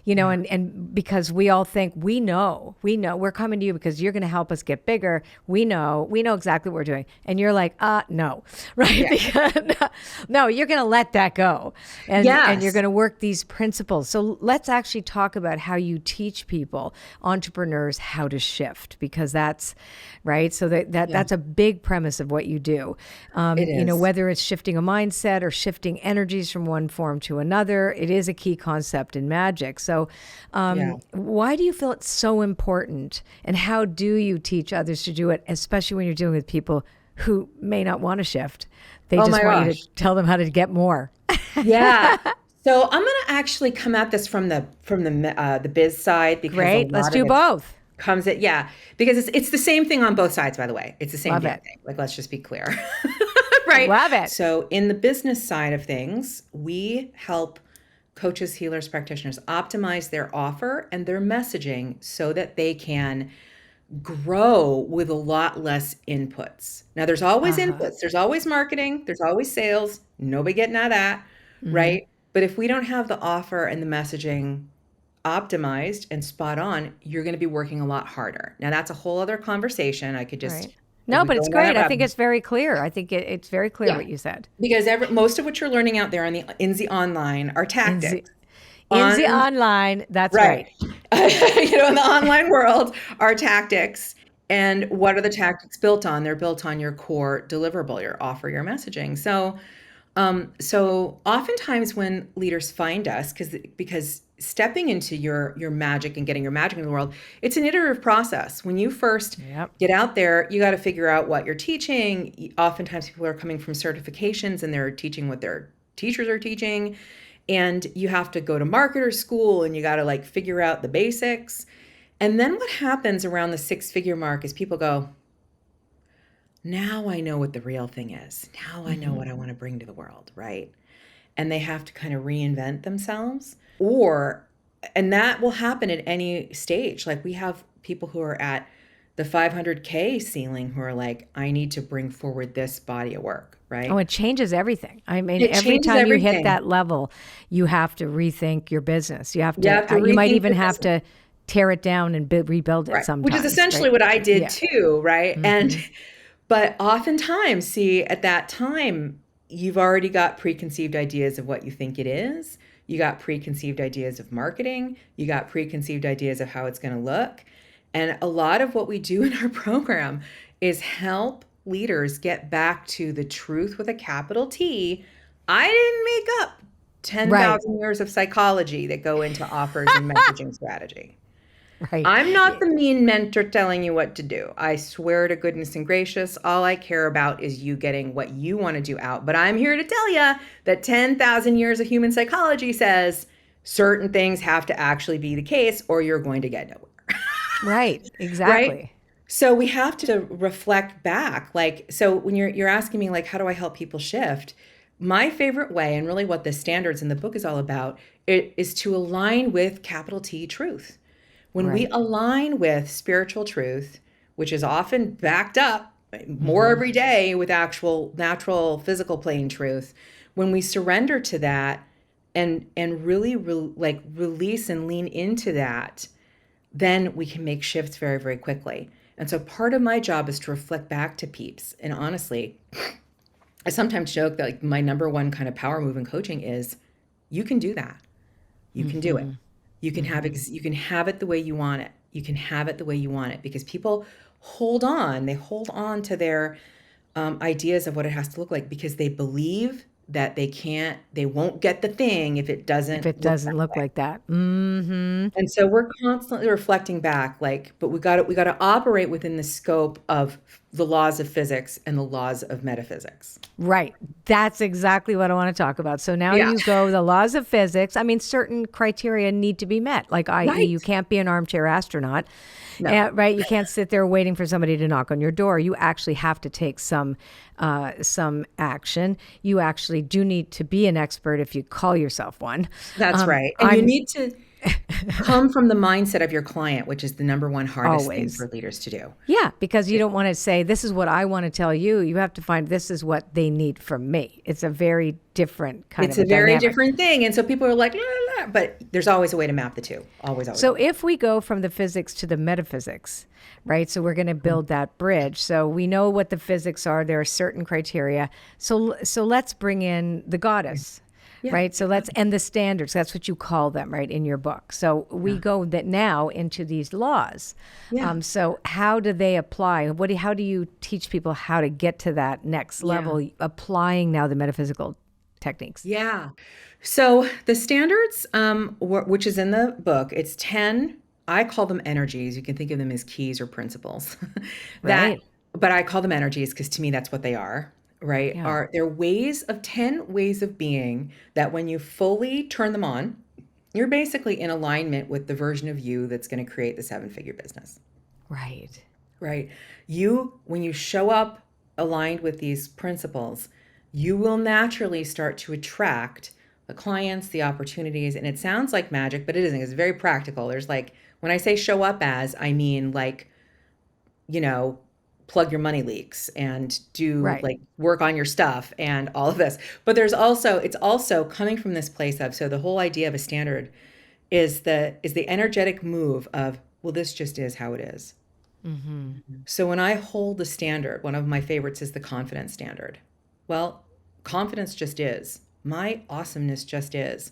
And because we all think we know, we're coming to you because you're going to help us get bigger. We know exactly what we're doing. And you're like, no, right? Yeah. Because, no, you're going to let that go. And you're Yes. going to work these principles. So let's actually talk about how you teach people, entrepreneurs, how to shift, because that's right. So that's a big premise of what you do. It is. Whether it's shifting a mindset or shifting energies from one form to another, it is a key concept in magic. So, Yeah. why do you feel it's so important, and how do you teach others to do it, especially when you're dealing with people who may not want to shift? They Oh just my want you gosh. to tell them how to get more. Yeah. So I'm going to actually come at this from the biz side because a Great. Let's lot of do it both. comes at, yeah, because it's the same thing on both sides, by the way. It's the same Love damn it. thing. Like, let's just be clear. Right. Love it. So in the business side of things, we help coaches, healers, practitioners optimize their offer and their messaging so that they can grow with a lot less inputs. Now, there's always inputs. There's always marketing. There's always sales. Nobody getting out of that, right? But if we don't have the offer and the messaging optimized and spot on, you're going to be working a lot harder. Now, that's a whole other conversation. I could just, Right. like, No, we but go it's down that great. I rabbit think hole. it's very clear. I think it's very clear Yeah, what you said. because most of what you're learning out there in the online are In the, tactics. in the On online, that's Right. right. In the online world are tactics. And what are the tactics built on? They're built on your core deliverable, your offer, your messaging. So oftentimes when leaders find us, because stepping into your magic and getting your magic in the world, it's an iterative process. When you first Yep. get out there, you got to figure out what you're teaching. Oftentimes people are coming from certifications and they're teaching what their teachers are teaching. And you have to go to marketer school and you got to like figure out the basics. And then what happens around the 6-figure mark is people go, now I know what the real thing is. Now I know what I want to bring to the world, right? And they have to kind of reinvent themselves. And that will happen at any stage. Like we have people who are at the 500K ceiling who are like, I need to bring forward this body of work, right? Oh, it changes everything. I mean, It every changes time you hit everything. that level, you have to rethink your business. You have You have to you might rethink even your have business. to tear it down and rebuild it Right. sometimes. Which is essentially right? what I did Yeah. too, right? But oftentimes, see, at that time, you've already got preconceived ideas of what you think it is. You got preconceived ideas of marketing. You got preconceived ideas of how it's going to look. And a lot of what we do in our program is help leaders get back to the truth with a capital T. I didn't make up 10,000 years of psychology that go into offers and messaging strategy. Right. I'm not the mean mentor telling you what to do. I swear to goodness and gracious, all I care about is you getting what you want to do out. But I'm here to tell you that 10,000 years of human psychology says certain things have to actually be the case or you're going to get nowhere. Right. Exactly. Right? So we have to reflect back. Like, so when you're asking me, like, how do I help people shift? My favorite way, and really what the standards in the book is all about, it is to align with capital T truth. When we Right. align with spiritual truth, which is often backed up more every day with actual natural physical plane truth, when we surrender to that and really like release and lean into that, then we can make shifts very, very quickly. And so part of my job is to reflect back to peeps. And honestly, I sometimes joke that like my number one kind of power move in coaching is you can do that. You can do it. You can have it the way you want it. You can have it the way you want it because people hold on. They hold on to their ideas of what it has to look like because they believe that they won't get the thing if it If doesn't it look doesn't that look way. like that. Mm-hmm. And so we're constantly reflecting back, like, but we got to operate within the scope of the laws of physics and the laws of metaphysics. Right. That's exactly what I want to talk about. So now Yeah. you go the laws of physics. I mean, certain criteria need to be met, like i.e., Right. you can't be an armchair astronaut, No. right? You can't sit there waiting for somebody to knock on your door. You actually have to take some action. You actually do need to be an expert if you call yourself one. That's right. And you I'm need to come from the mindset of your client, which is the number one hardest thing always. for leaders to do. Yeah, because you don't want to say, this is what I want to tell you. You have to find this is what they need from me. It's a very different kind It's of a a very dynamic. different thing. And so people are like, la, la, la, but there's always a way to map the two. Always, always. So if we go from the physics to the metaphysics, right? So we're going to build that bridge. So we know what the physics are. There are certain criteria. So let's bring in the goddess. Yeah. Right. So and the standards, that's what you call them, right, in your book. So we go that now into these laws. Yeah. So how do they apply? How do you teach people how to get to that next level, applying now the metaphysical techniques? Yeah. So the standards, which is in the book, it's 10. I call them energies. You can think of them as keys or principles. Right. But I call them energies because to me that's what they are. Right? Yeah. They're 10 ways of being that when you fully turn them on, you're basically in alignment with the version of you that's going to create the 7-figure business. Right. Right? When you show up aligned with these principles, you will naturally start to attract the clients, the opportunities, and it sounds like magic, but it isn't. It's very practical. There's when I say show up as, I mean plug your money leaks and do work on your stuff and all of this. But it's also coming from this place of, so the whole idea of a standard is the energetic move of, well, this just is how it is. Mm-hmm. So when I hold the standard, one of my favorites is the confidence standard. Well, confidence just is. My awesomeness just is.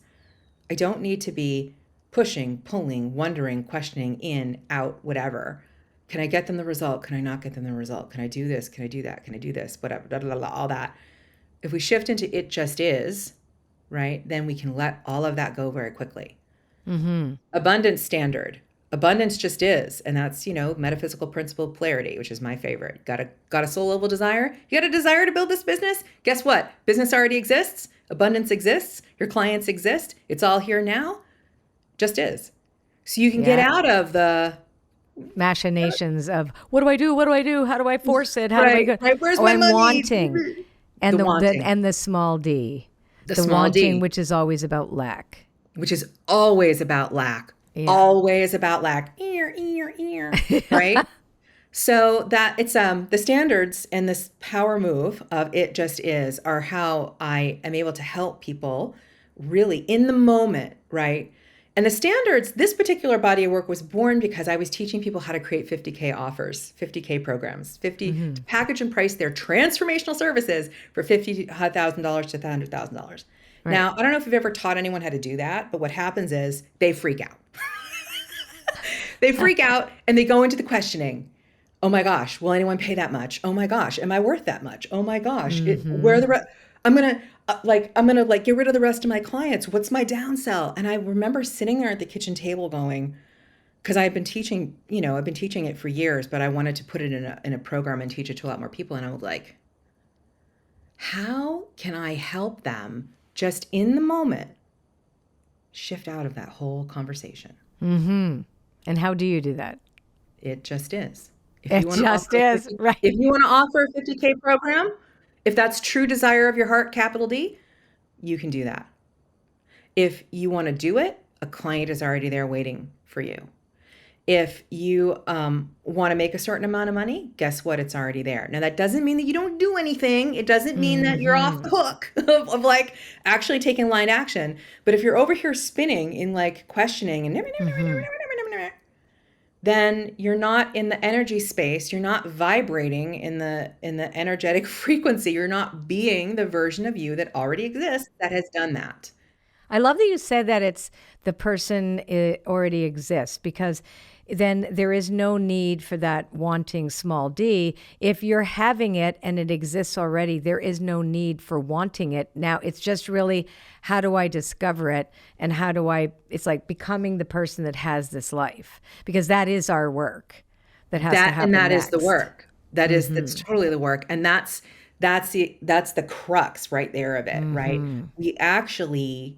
I don't need to be pushing, pulling, wondering, questioning, in, out, whatever. Can I get them the result? Can I not get them the result? Can I do this? Can I do that? Can I do this? Whatever, blah, blah, blah, all that. If we shift into it just is, right, then we can let all of that go very quickly. Mm-hmm. Abundance standard. Abundance just is. And that's, metaphysical principle of polarity, which is my favorite. Got a soul level desire? You got a desire to build this business? Guess what? Business already exists. Abundance exists. Your clients exist. It's all here now. Just is. So you can get out of the machinations of what do I do? What do I do? How do I force it? How do I go? Right. Where's my I'm money? wanting. And the wanting. and the small d. The The small wanting, d. which is always about lack. Which is always about lack. Yeah. Always about lack. Right? So that it's the standards and this power move of it just is are how I am able to help people really in the moment, right? And the standards, this particular body of work was born because I was teaching people how to create 50K offers, 50K programs, to package and price their transformational services for $50,000 to $100,000. Right. Now, I don't know if you've ever taught anyone how to do that, but what happens is they freak out. They freak out and they go into the questioning. Oh my gosh, will anyone pay that much? Oh my gosh, am I worth that much? Oh my gosh, where are the I'm gonna get rid of the rest of my clients. What's my downsell? And I remember sitting there at the kitchen table going, because I've been teaching it for years, but I wanted to put it in a program and teach it to a lot more people. And I was like, how can I help them just in the moment shift out of that whole conversation? Mm-hmm. And how do you do that? It just is. It just is, right? If you want to offer a 50K program, if that's true desire of your heart, capital D, you can do that. If you want to do it, a client is already there waiting for you. If you want to make a certain amount of money, guess what? It's already there. Now, that doesn't mean that you don't do anything. It doesn't mean that you're off the hook of actually taking line action. But if you're over here spinning in questioning and then you're not in the energy space. You're not vibrating in the energetic frequency. You're not being the version of you that already exists that has done that. I love that you said that it's the person already exists, because then there is no need for that wanting small d. If you're having it and it exists already, there is no need for wanting it. Now it's just really, how do I discover it? And it's like becoming the person that has this life, because that is our work that has to happen. And that next. is the work. That's totally the work. And that's the crux right there of it, right? We actually,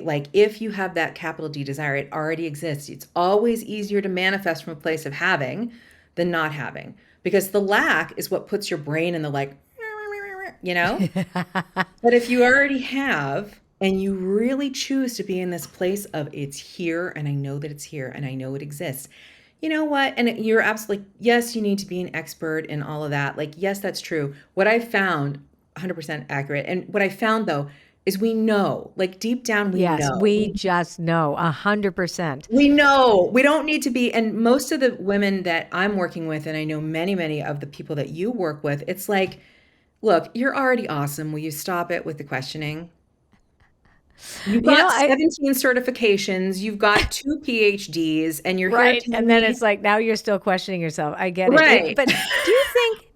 like, if you have that capital D desire, it already exists. It's always easier to manifest from a place of having than not having, because the lack is what puts your brain in the like, you know? But if you already have, and you really choose to be in this place of it's here, and I know that it's here, and I know it exists, you know what? And you're absolutely, yes, you need to be an expert in all of that. Like, yes, that's true. What I found, 100% accurate. And what I found, though, is we know, like deep down, we Yes, know. we just know 100%. We know. We don't need to be. And most of the women that I'm working with, and I know many, many of the people that you work with, it's like, look, you're already awesome. Will you stop it with the questioning? You've got 17 certifications, you've got 2 PhDs, and you're here right. telling And then me, it's like, now you're still questioning yourself. I get it. right. But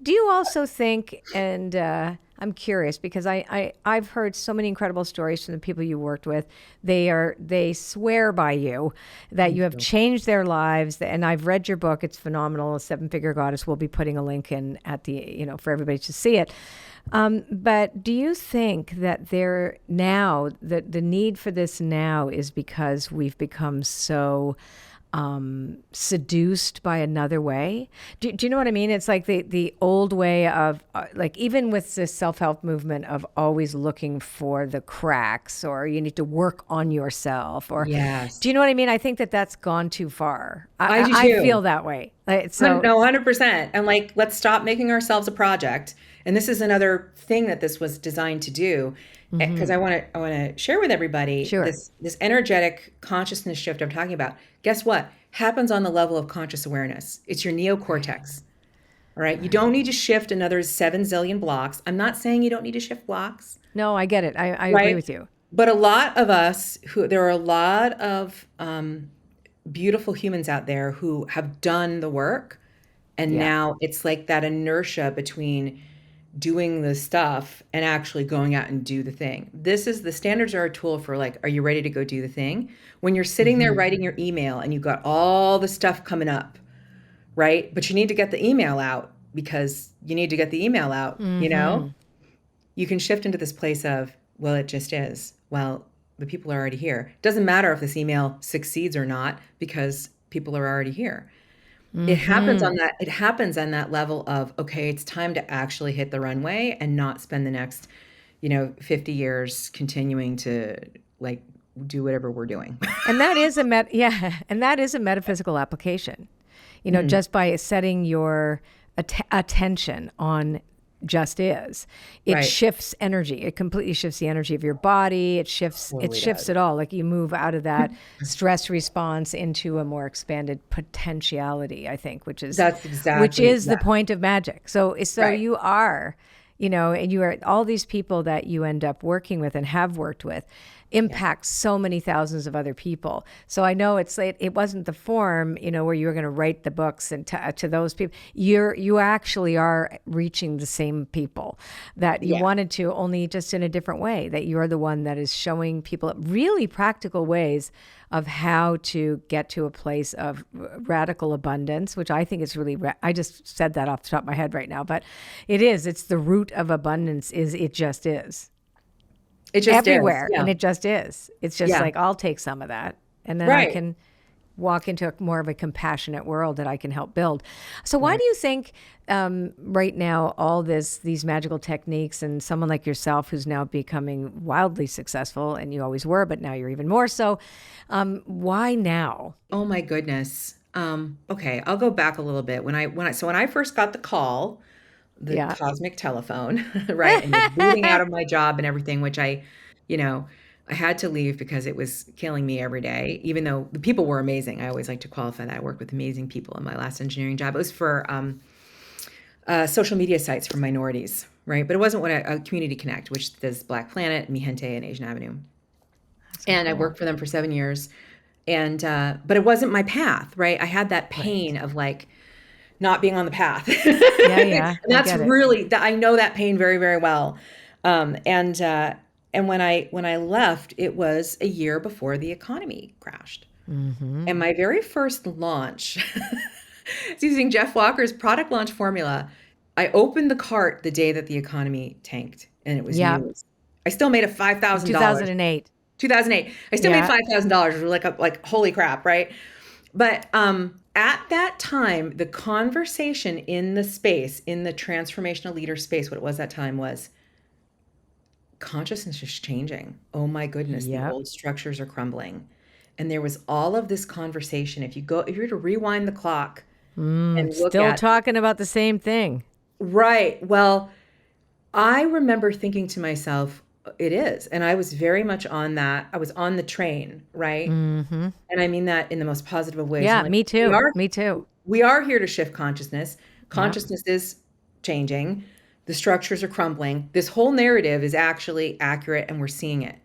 do you also think, and I'm curious, because I've heard so many incredible stories from the people you worked with. They swear by you that you have changed their lives. And I've read your book. It's phenomenal. Seven Figure Goddess. We'll be putting a link in at the, for everybody to see it. But do you think that the need for this now is because we've become so seduced by another way? Do you know what I mean? It's like the old way of like, even with this self-help movement of always looking for the cracks, or you need to work on yourself, or Yes. do you know what I mean? I think that's gone too far. I do too. I feel that way. So no, 100%. And like, let's stop making ourselves a project. And this is another thing that this was designed to do, because I want to share with everybody this energetic consciousness shift I'm talking about. Guess what? Happens on the level of conscious awareness. It's your neocortex. All right. You don't need to shift another 7 zillion blocks. I'm not saying you don't need to shift blocks. No, I get it. I right? agree with you. But a lot of us there are a lot of beautiful humans out there who have done the work. And now it's like that inertia between doing the stuff and actually going out and do the thing. The standards are a tool for like, are you ready to go do the thing? When you're sitting there writing your email and you've got all the stuff coming up, right? But you need to get the email out because you need to get the email out, you can shift into this place of, well, it just is. Well, the people are already here. It doesn't matter if this email succeeds or not, because people are already here. It happens on that level of, okay, it's time to actually hit the runway and not spend the next, 50 years continuing to like do whatever we're doing. And that is a metaphysical application. Just by setting your attention on just is, it shifts energy. It completely shifts the energy of your body. It shifts it all. Like, you move out of that stress response into a more expanded potentiality, I think, which is the point of magic. So you are, and you are, all these people that you end up working with and have worked with impact so many thousands of other people. So I know it wasn't the form, where you were going to write the books and to those people. You actually are reaching the same people that you wanted to, only just in a different way. That you're the one that is showing people really practical ways of how to get to a place of radical abundance, which I think is really, I just said that off the top of my head right now, but it's the root of abundance it just is. It just everywhere, is. And it just is. It's just like, I'll take some of that, and then I can walk into more of a compassionate world that I can help build. So why do you think right now all these magical techniques, and someone like yourself who's now becoming wildly successful, and you always were, but now you're even more so, why now? Oh my goodness. Okay, I'll go back a little bit. When I first got the call, the cosmic telephone, right? And the booting out of my job and everything, which I had to leave because it was killing me every day, even though the people were amazing. I always like to qualify that I worked with amazing people in my last engineering job. It was for social media sites for minorities, right? But it wasn't a Community Connect, which does Black Planet, Mi Gente, and Asian Avenue. And I worked for them for 7 years. And, but it wasn't my path, right? I had that pain of like not being on the path. Yeah. And that's really, I know that pain very, very well. And when I left, it was a year before the economy crashed. And my very first launch, it's using Jeff Walker's product launch formula. I opened the cart the day that the economy tanked, and it was news. I still made a $5,000. 2008. 2008. I still made $5,000. We're like, holy crap, right? But at that time, the conversation in the space, in the transformational leader space, what it was that time was consciousness is changing. Oh my goodness, the old structures are crumbling. And there was all of this conversation. If you were to rewind the clock and look still talking about the same thing. Right. Well, I remember thinking to myself, it is. And I was very much on that. I was on the train, right? And I mean that in the most positive of ways. Yeah, like, me too. Me too. We are here to shift consciousness. Consciousness is changing. The structures are crumbling. This whole narrative is actually accurate and we're seeing it.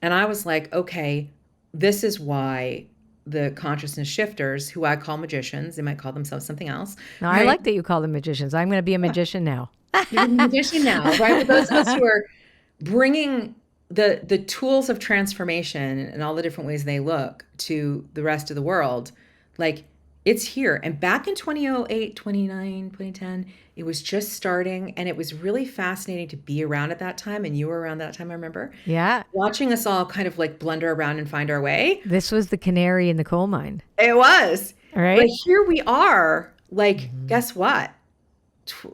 And I was like, okay, this is why the consciousness shifters, who I call magicians, they might call themselves something else. No, right? I like that you call them magicians. I'm going to be a magician now. You're a magician now, right? But those of us who are bringing the tools of transformation and all the different ways they look to the rest of the world, like it's here. And back in 2008, 2009, 2010, it was just starting. And it was really fascinating to be around at that time. And you were around that time, I remember. Yeah. Watching us all kind of like blunder around and find our way. This was the canary in the coal mine. It was. Right. But here we are, like, guess what?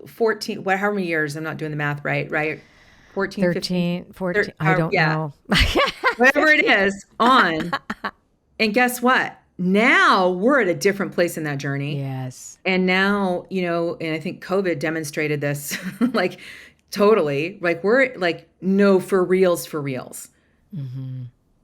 14, however many years, I'm not doing the math right? 14, 13, 15, 14, I don't know. Whatever it is, on. And guess what? Now we're at a different place in that journey. Yes. And now, and I think COVID demonstrated this, like, totally. Like, we're like, no, for reals.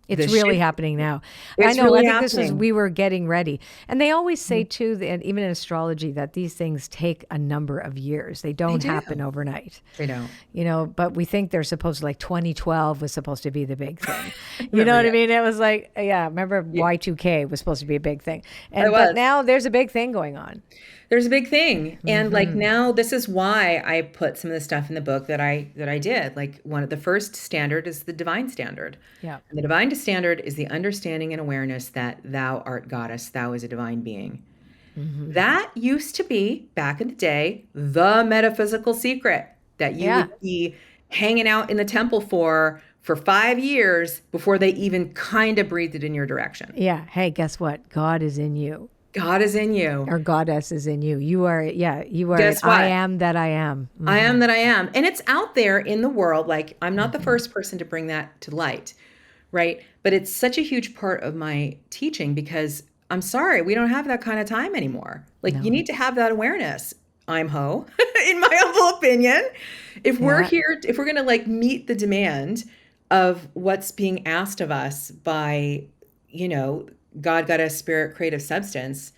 It's really happening now. It's I know. Really I think we were getting ready. And they always say too, that even in astrology, that these things take a number of years. They don't happen overnight. They don't. But we think they're supposed to, like 2012 was supposed to be the big thing. You know what I mean? It was like, remember Y2K was supposed to be a big thing. But now there's a big thing going on. There's a big thing. And like now this is why I put some of the stuff in the book that I did. Like the first standard is the divine standard. Yeah. And the divine standard is the understanding and awareness that thou art goddess, thou is a divine being. That used to be, back in the day, the metaphysical secret that you would be hanging out in the temple for 5 years before they even kind of breathed it in your direction. Yeah. Hey, guess what? God is in you. God is in you. Or goddess is in you. You are. Guess what? I am that I am. I am that I am. And it's out there in the world. Like, I'm not the first person to bring that to light, right? But it's such a huge part of my teaching because I'm sorry, we don't have that kind of time anymore. Like, you need to have that awareness. I'm ho, in my humble opinion. If we're here, if we're going to like meet the demand of what's being asked of us by, God, goddess, spirit, creative substance,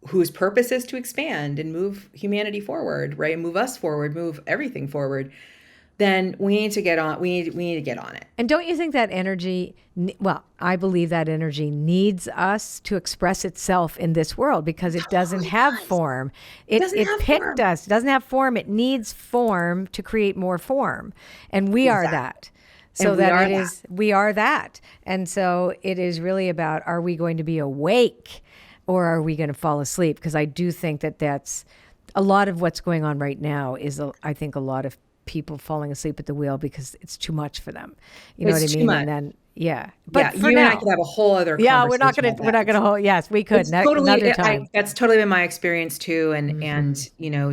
whose purpose is to expand and move humanity forward, right? Move us forward, move everything forward. Then we need to get on. We need to get on it. And don't you think that energy? Well, I believe that energy needs us to express itself in this world because it doesn't have form. It picked us. It doesn't have form. It needs form to create more form, and we are that. So we are that. And so it is really about, are we going to be awake or are we going to fall asleep? Because I do think that that's a lot of what's going on right now is, I think, a lot of people falling asleep at the wheel because it's too much for them. You know what I mean? And then, but for you now, and I could have a whole other conversation. Yeah, we're not going to hold, yes, we could another time. That's totally been my experience too. And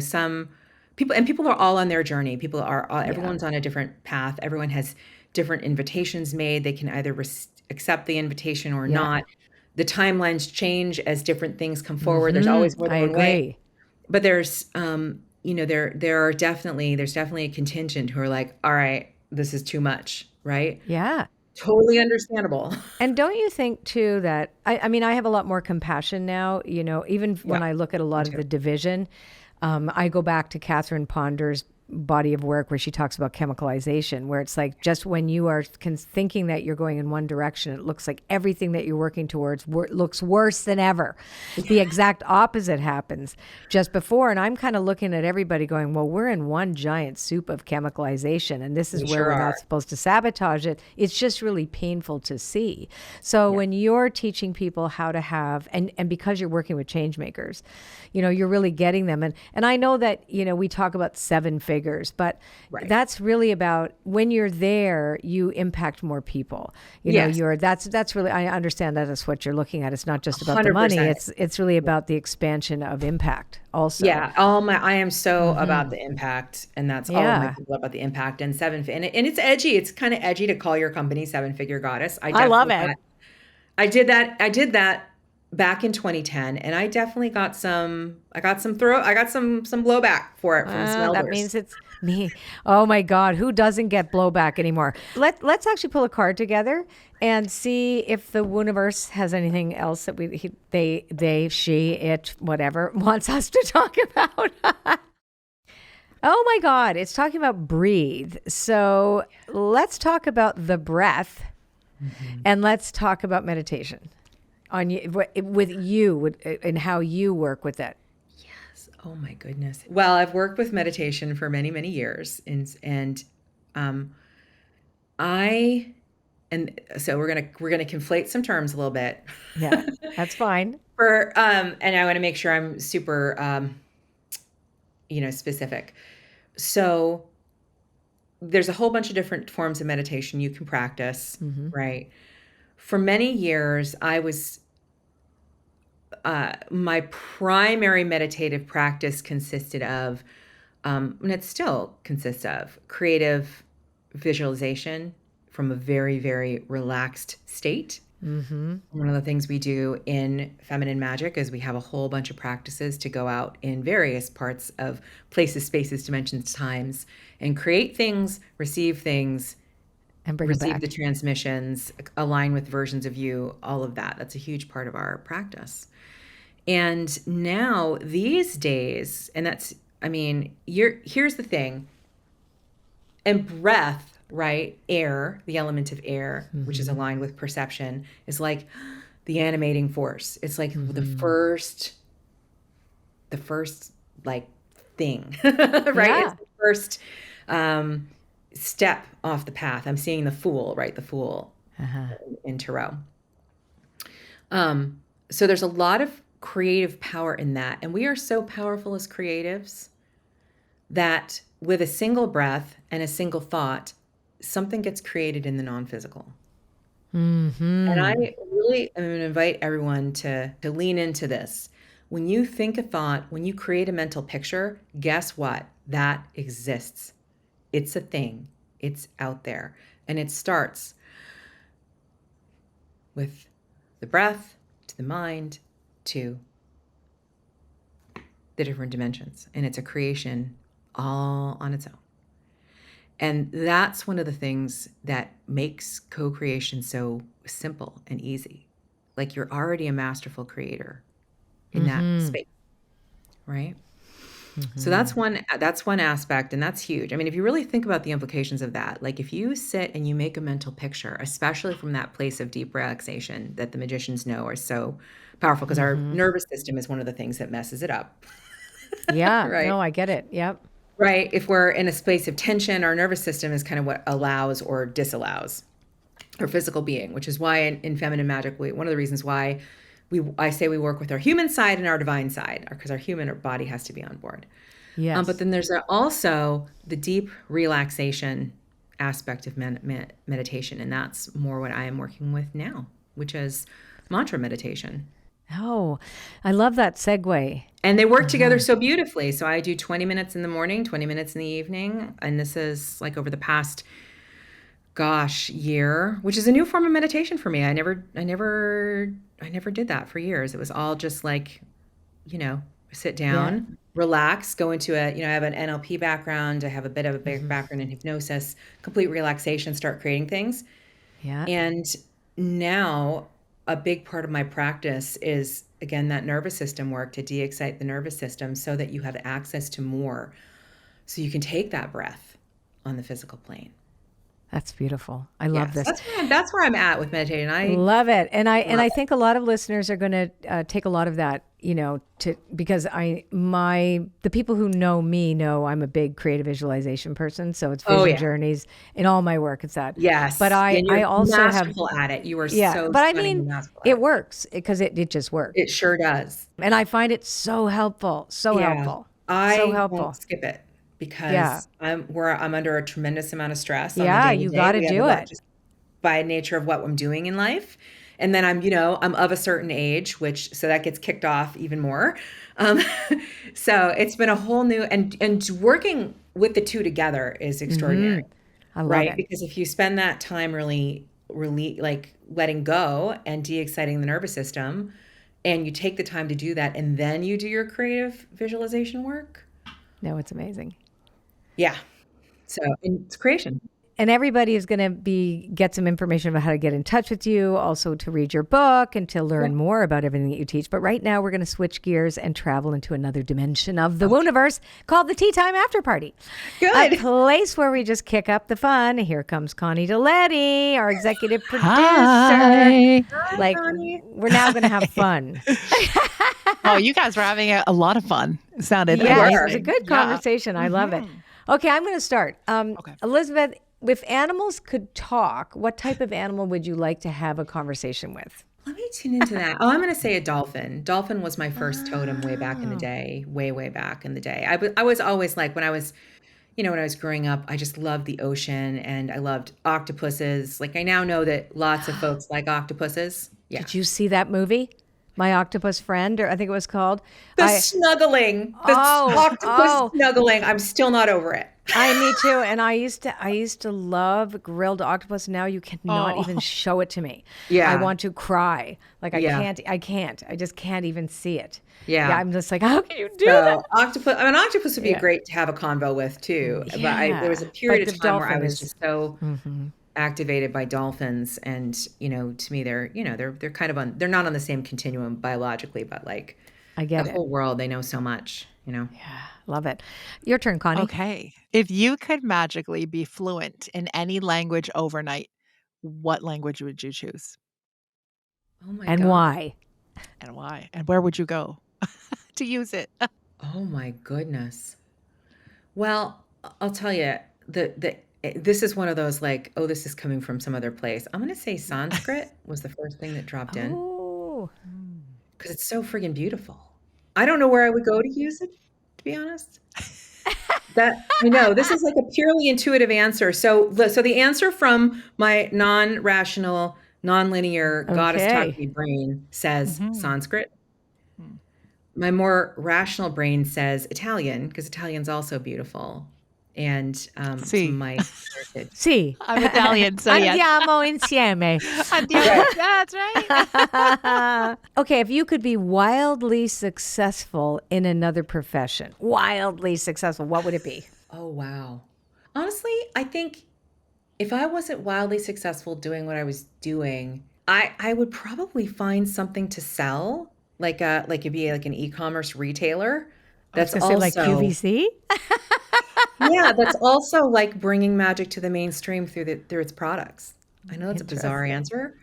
some people are all on their journey. Everyone's on a different path. Everyone has different invitations made. They can either accept the invitation or not. The timelines change as different things come forward. There's always more than one way. But there's, there's definitely a contingent who are like, all right, this is too much, right? Yeah. Totally understandable. And don't you think too that, I mean, I have a lot more compassion now, even when I look at a lot of the division, I go back to Catherine Ponder's body of work where she talks about chemicalization, where it's like just when you are thinking that you're going in one direction, it looks like everything that you're working towards looks worse than ever. The exact opposite happens just before. And I'm kind of looking at everybody going, well, we're in one giant soup of chemicalization, and this is We where sure we're are. not supposed to sabotage it. It's just really painful to see. So when you're teaching people how to have, and because you're working with change makers, you're really getting them. And I know that, we talk about 7 figures, but Right. that's really about when you're there, you impact more people. Yes. That's really, I understand that is what you're looking at. It's not just about the money. 100%. It's really about the expansion of impact also. Yeah, I am so about the impact, and that's all of my Yeah. people about the impact and and it's edgy. It's kind of edgy to call your company 7-figure goddess. I love it. I did that back in 2010, and I definitely got some blowback for it from some That elders. means it's me. Oh my God, who doesn't get blowback anymore? Let's actually pull a card together and see if the Wooniverse has anything else that she, it, whatever wants us to talk about. Oh my God, it's talking about breathe. So let's talk about the breath, and let's talk about meditation on you with you and how you work with it. Oh my goodness. Well, I've worked with meditation for many, many years, and so we're gonna conflate some terms a little bit. Yeah, that's fine. And I want to make sure I'm super specific. So there's a whole bunch of different forms of meditation you can practice, right? For many years, I was my primary meditative practice consisted of, and it still consists of, creative visualization from a very, very relaxed state. One of the things we do in Feminine Magic is we have a whole bunch of practices to go out in various parts of places, spaces, dimensions, times, and create things, receive things, And bring it receive back. the transmissions, align with versions of you, all of that. That's a huge part of our practice. And now these days, and here's the thing, and breath, right? Air, the element of air, which is aligned with perception, is like the animating force. It's like the first like thing, right? Yeah. It's the first step off the path. I'm seeing the Fool, right? The Fool in Tarot. So there's a lot of creative power in that. And we are so powerful as creatives that with a single breath and a single thought, something gets created in the non-physical. And I really am going to invite everyone to lean into this. When you think a thought, when you create a mental picture, guess what? That exists. It's a thing. It's out there. And it starts with the breath, to the mind, to the different dimensions. And it's a creation all on its own. And that's one of the things that makes co-creation so simple and easy. Like you're already a masterful creator in that space, right? So that's one aspect, and that's huge. I mean, if you really think about the implications of that, like if you sit and you make a mental picture, especially from that place of deep relaxation that the magicians know are so powerful, because our nervous system is one of the things that messes it up. Yeah. Right. No, I get it. Yep. Right. If we're in a space of tension, our nervous system is kind of what allows or disallows our physical being, which is why in Feminine Magic, one of the reasons why I say we work with our human side and our divine side, because our human body has to be on board. Yes. But then there's also the deep relaxation aspect of meditation. And that's more what I am working with now, which is mantra meditation. Oh, I love that segue. And they work together so beautifully. So I do 20 minutes in the morning, 20 minutes in the evening. And this is like over the past, year, which is a new form of meditation for me. I never did that for years. It was all just like, sit down, relax, go into I have an NLP background. I have a bit of a background in hypnosis, complete relaxation, start creating things. Yeah. And now a big part of my practice is, again, that nervous system work to de-excite the nervous system so that you have access to more so you can take that breath on the physical plane. That's beautiful. I love this. That's where I'm at with meditating. I love it. And I think a lot of listeners are going to take a lot of that, because the people who know me know I'm a big creative visualization person. So it's vision journeys in all my work. It's that. Yes. But I also masterful at it. You are so but I mean, it works because it just works. It sure does. And I find it so helpful. So helpful. I won't skip it because I'm under a tremendous amount of stress. Yeah, you got to do it. Just by nature of what I'm doing in life. And then I'm of a certain age, so that gets kicked off even more. So it's been a whole new, and working with the two together is extraordinary. I love it. Because if you spend that time really like letting go and de-exciting the nervous system, and you take the time to do that, and then you do your creative visualization work. No, it's amazing. Yeah. So it's creation. And everybody is going to get some information about how to get in touch with you, also to read your book and to learn more about everything that you teach. But right now we're going to switch gears and travel into another dimension of the Wooniverse called the Tea Time After Party. Good. A place where we just kick up the fun. Here comes Connie Deletty, our executive producer. Hi. Like, we're now going to have fun. Oh, you guys were having a lot of fun. It sounded it was a good conversation. I love it. Okay, I'm going to start. Okay. Elizabeth, if animals could talk, what type of animal would you like to have a conversation with? Let me tune into that. I'm going to say a dolphin. Dolphin was my first totem way back in the day, way back in the day. I was always like, when I was growing up, I just loved the ocean and I loved octopuses. Like I now know that lots of folks like octopuses. Yeah. Did you see that movie? My Octopus Friend, or I think it was called. Snuggling. Octopus snuggling. I'm still not over it. Me too. And I used to love grilled octopus. Now you cannot even show it to me. Yeah. I want to cry. Like I can't. I just can't even see it. Yeah. I'm just like, how can you do that? Octopus would be great to have a convo with too. Yeah. But there was a period of time where I was just so activated by dolphins, and to me they're kind of they're not on the same continuum biologically, but like I get the whole world, they know so much. Yeah, love it. Your turn, Connie. Okay. If you could magically be fluent in any language overnight, what language would you choose? Oh my God. Why? And why? And where would you go to use it? Oh my goodness. Well, I'll tell you, this is one of those like, oh, this is coming from some other place. I'm going to say Sanskrit was the first thing that dropped in. Oh. Because it's so friggin' beautiful. I don't know where I would go to use it, to be honest. I know this is like a purely intuitive answer. So the answer from my non-rational, non-linear, goddess talk me brain says Sanskrit. My more rational brain says Italian, because Italian's also beautiful. And my heritage. Sì. I'm Italian, so yes. Andiamo insieme. That's right. Okay, if you could be wildly successful in another profession, wildly successful, what would it be? Oh, wow. Honestly, I think if I wasn't wildly successful doing what I was doing, I would probably find something to sell, like it'd be like an e-commerce retailer. That's also like QVC. Yeah, that's also like bringing magic to the mainstream through its products. I know that's a bizarre answer.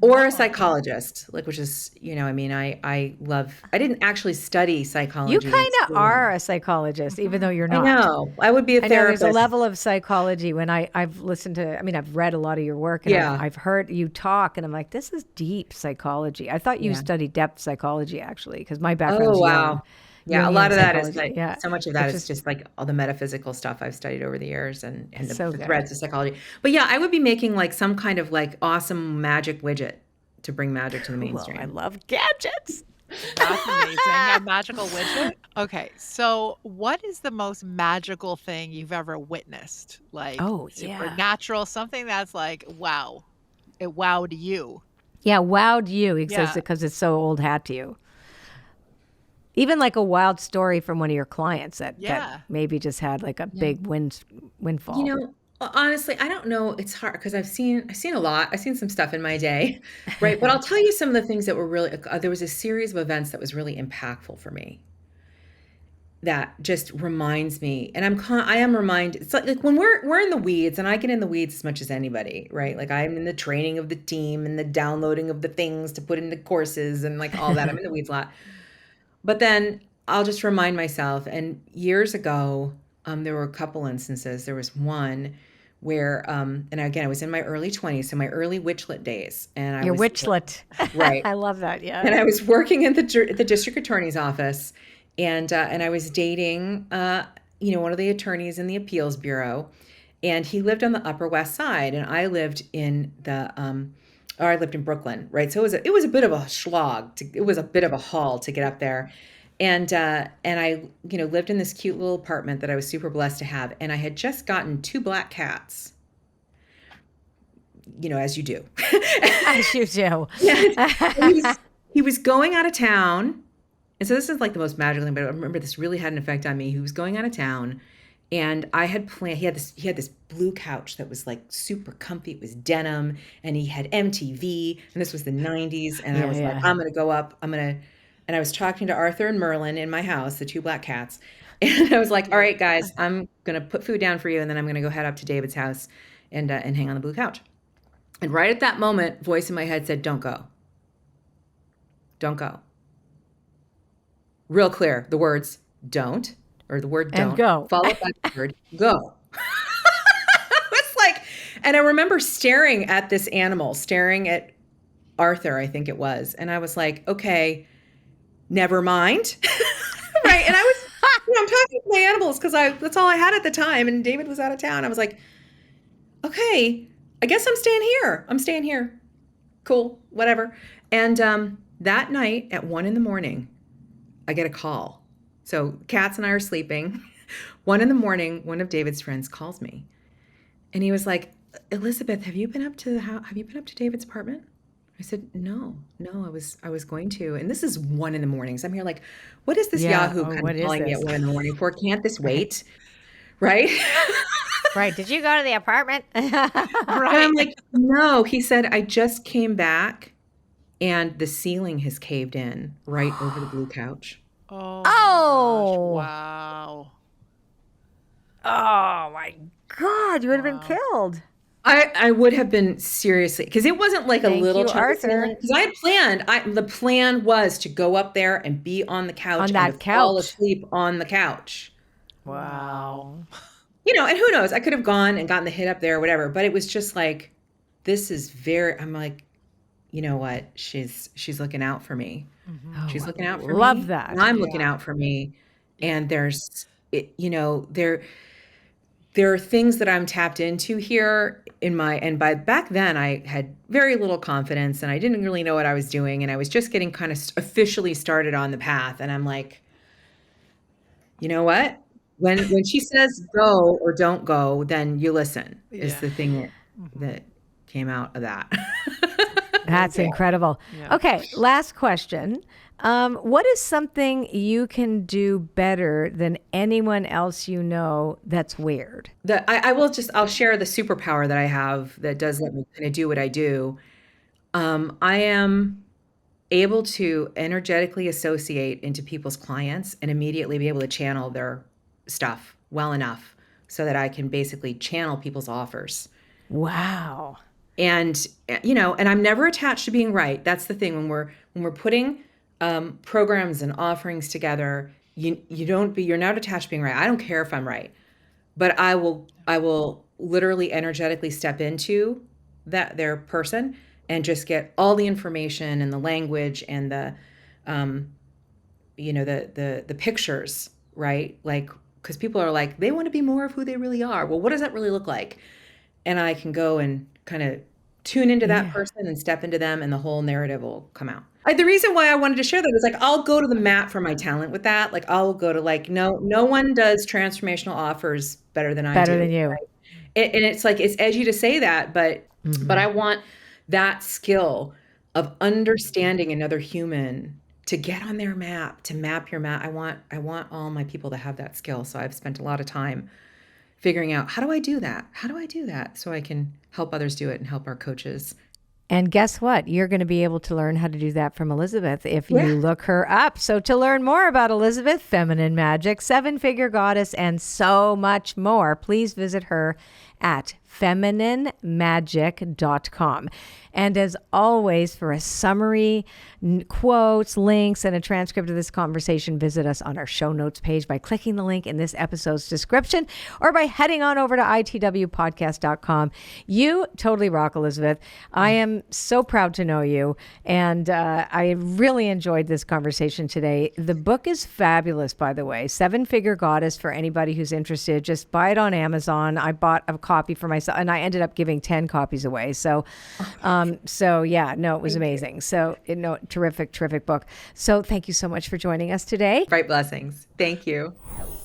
Or a psychologist, which is, I didn't actually study psychology. You kind of are a psychologist, even though you're not. I know. I would be a therapist. There's a level of psychology when I've listened to, I've read a lot of your work and I've heard you talk and I'm like, this is deep psychology. I thought you studied depth psychology actually, because my background's young. Yeah, a lot of that is like, so much of that is just like all the metaphysical stuff I've studied over the years and the threads of psychology. But yeah, I would be making like some kind of like awesome magic widget to bring magic to the mainstream. I love gadgets. That's amazing. A magical widget. Okay, so what is the most magical thing you've ever witnessed? Like supernatural, something that's like, wow, it wowed you. Yeah, wowed you because it's so old hat to you. Even like a wild story from one of your clients that maybe just had like a big windfall. Honestly, I don't know. It's hard because I've seen a lot. I've seen some stuff in my day, right? But I'll tell you some of the things that were really, there was a series of events that was really impactful for me. that just reminds me, and I am reminded, it's like when we're in the weeds, and I get in the weeds as much as anybody, right? Like I'm in the training of the team and the downloading of the things to put into courses and like all that. I'm in the weeds a lot. But then I'll just remind myself, and years ago, there were a couple instances. There was one where, and again, I was in my early 20s, so my early witchlet days. And Your witchlet. Right. I love that, yeah. And I was working in the district attorney's office, and I was dating, one of the attorneys in the appeals bureau, and he lived on the Upper West Side, and I lived in I lived in Brooklyn, right? So it was a bit of a slog. It was a bit of a haul to get up there. And I, lived in this cute little apartment that I was super blessed to have. And I had just gotten 2 black cats, as you do. As you do. Yes. He was going out of town. And so this is like the most magical thing, but I remember this really had an effect on me. He was going out of town, and I had planned, he had this blue couch that was like super comfy. It was denim, and he had MTV, and this was the 90s. And I was like, I'm going to go up. And I was talking to Arthur and Merlin in my house, the 2 black cats. And I was like, all right, guys, I'm going to put food down for you. And then I'm going to go head up to David's house and hang on the blue couch. And right at that moment, voice in my head said, don't go. Don't go. Real clear. The words don't, or the word don't, and go, followed by the word go. It's like, and I remember staring at this animal, staring at Arthur, I think it was. And I was like, okay, never mind. Right. And I was, I'm talking to my animals because that's all I had at the time. And David was out of town. I was like, okay, I guess I'm staying here. I'm staying here. Cool. Whatever. And that night at 1 a.m, I get a call. So Cats and I are sleeping. 1 a.m, one of David's friends calls me. And he was like, Elizabeth, have you been up to David's apartment? I said, no, I was going to. And this is 1 a.m. So I'm here like, what is this Yahoo kind of calling me at 1 a.m. for? Can't this wait? Right? Right. Did you go to the apartment? Right. And I'm like, no. He said, I just came back and the ceiling has caved in right over the blue couch. Oh. Wow. Oh my God. You would have been killed. I would have been seriously, because it wasn't like a little Arthur. Because I had planned. The plan was to go up there and be on the couch fall asleep on the couch. Wow. And who knows? I could have gone and gotten the hit up there or whatever. But it was just like, this is I'm like, you know what? She's looking out for me. Mm-hmm. She's looking out for me. Love that. And I'm looking out for me. And there are things that I'm tapped into here and by back then I had very little confidence and I didn't really know what I was doing. And I was just getting kind of officially started on the path. And I'm like, you know what? When she says go or don't go, then you listen is the thing that came out of that. That's incredible. Yeah. Okay. Last question. What is something you can do better than anyone else you know that's weird? I'll share the superpower that I have that does let me kind of do what I do. I am able to energetically associate into people's clients and immediately be able to channel their stuff well enough so that I can basically channel people's offers. Wow. And, and I'm never attached to being right. That's the thing. When we're putting programs and offerings together, you're not attached to being right. I don't care if I'm right, but I will literally energetically step into their person and just get all the information and the language and the pictures, right? Like, because people are like, they want to be more of who they really are. Well, what does that really look like? And I can go and kind of tune into that person and step into them, and the whole narrative will come out. The reason why I wanted to share that is like, I'll go to the mat for my talent with that. Like, I'll go to like, no one does transformational offers better than I do. Better than you. Right? And it's like, it's edgy to say that, but I want that skill of understanding another human to get on their map, to map your map. I want all my people to have that skill. So I've spent a lot of time figuring out, how do I do that? So I can help others do it and help our coaches And guess what? You're going to be able to learn how to do that from Elizabeth if you look her up. So to learn more about Elizabeth, feminine magic, seven-figure goddess, and so much more, please visit her at femininemagic.com. And as always, for a summary, quotes, links, and a transcript of this conversation, visit us on our show notes page by clicking the link in this episode's description or by heading on over to itwpodcast.com. You totally rock, Elizabeth. I am so proud to know you, and I really enjoyed this conversation today. The book is fabulous, by the way. Seven-Figure Goddess, for anybody who's interested. Just buy it on Amazon. I bought a copy for myself, and I ended up giving 10 copies away. So, it was amazing. So, terrific book. So thank you so much for joining us today. Bright blessings. Thank you.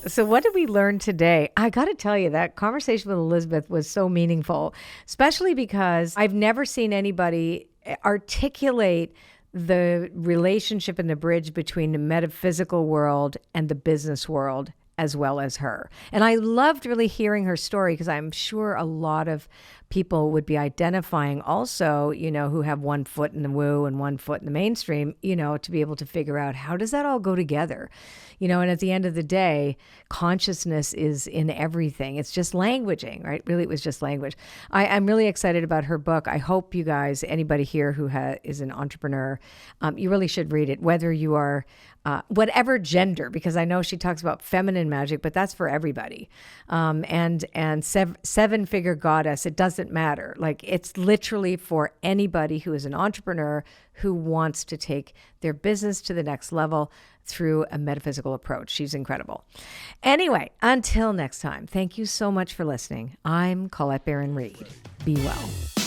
So what did we learn today? I got to tell you, that conversation with Elizabeth was so meaningful, especially because I've never seen anybody articulate the relationship and the bridge between the metaphysical world and the business world as well as her. And I loved really hearing her story, because I'm sure a lot of people would be identifying also, who have one foot in the woo and one foot in the mainstream, to be able to figure out, how does that all go together? And at the end of the day, consciousness is in everything. It's just languaging, right? Really, it was just language. I'm really excited about her book. I hope you guys, anybody here who is an entrepreneur, you really should read it, whether you are whatever gender, because I know she talks about feminine magic, but that's for everybody. And seven-figure goddess, it doesn't matter. Like, it's literally for anybody who is an entrepreneur who wants to take their business to the next level through a metaphysical approach. She's incredible. Anyway, until next time, thank you so much for listening. I'm Colette Baron-Reid. Be well.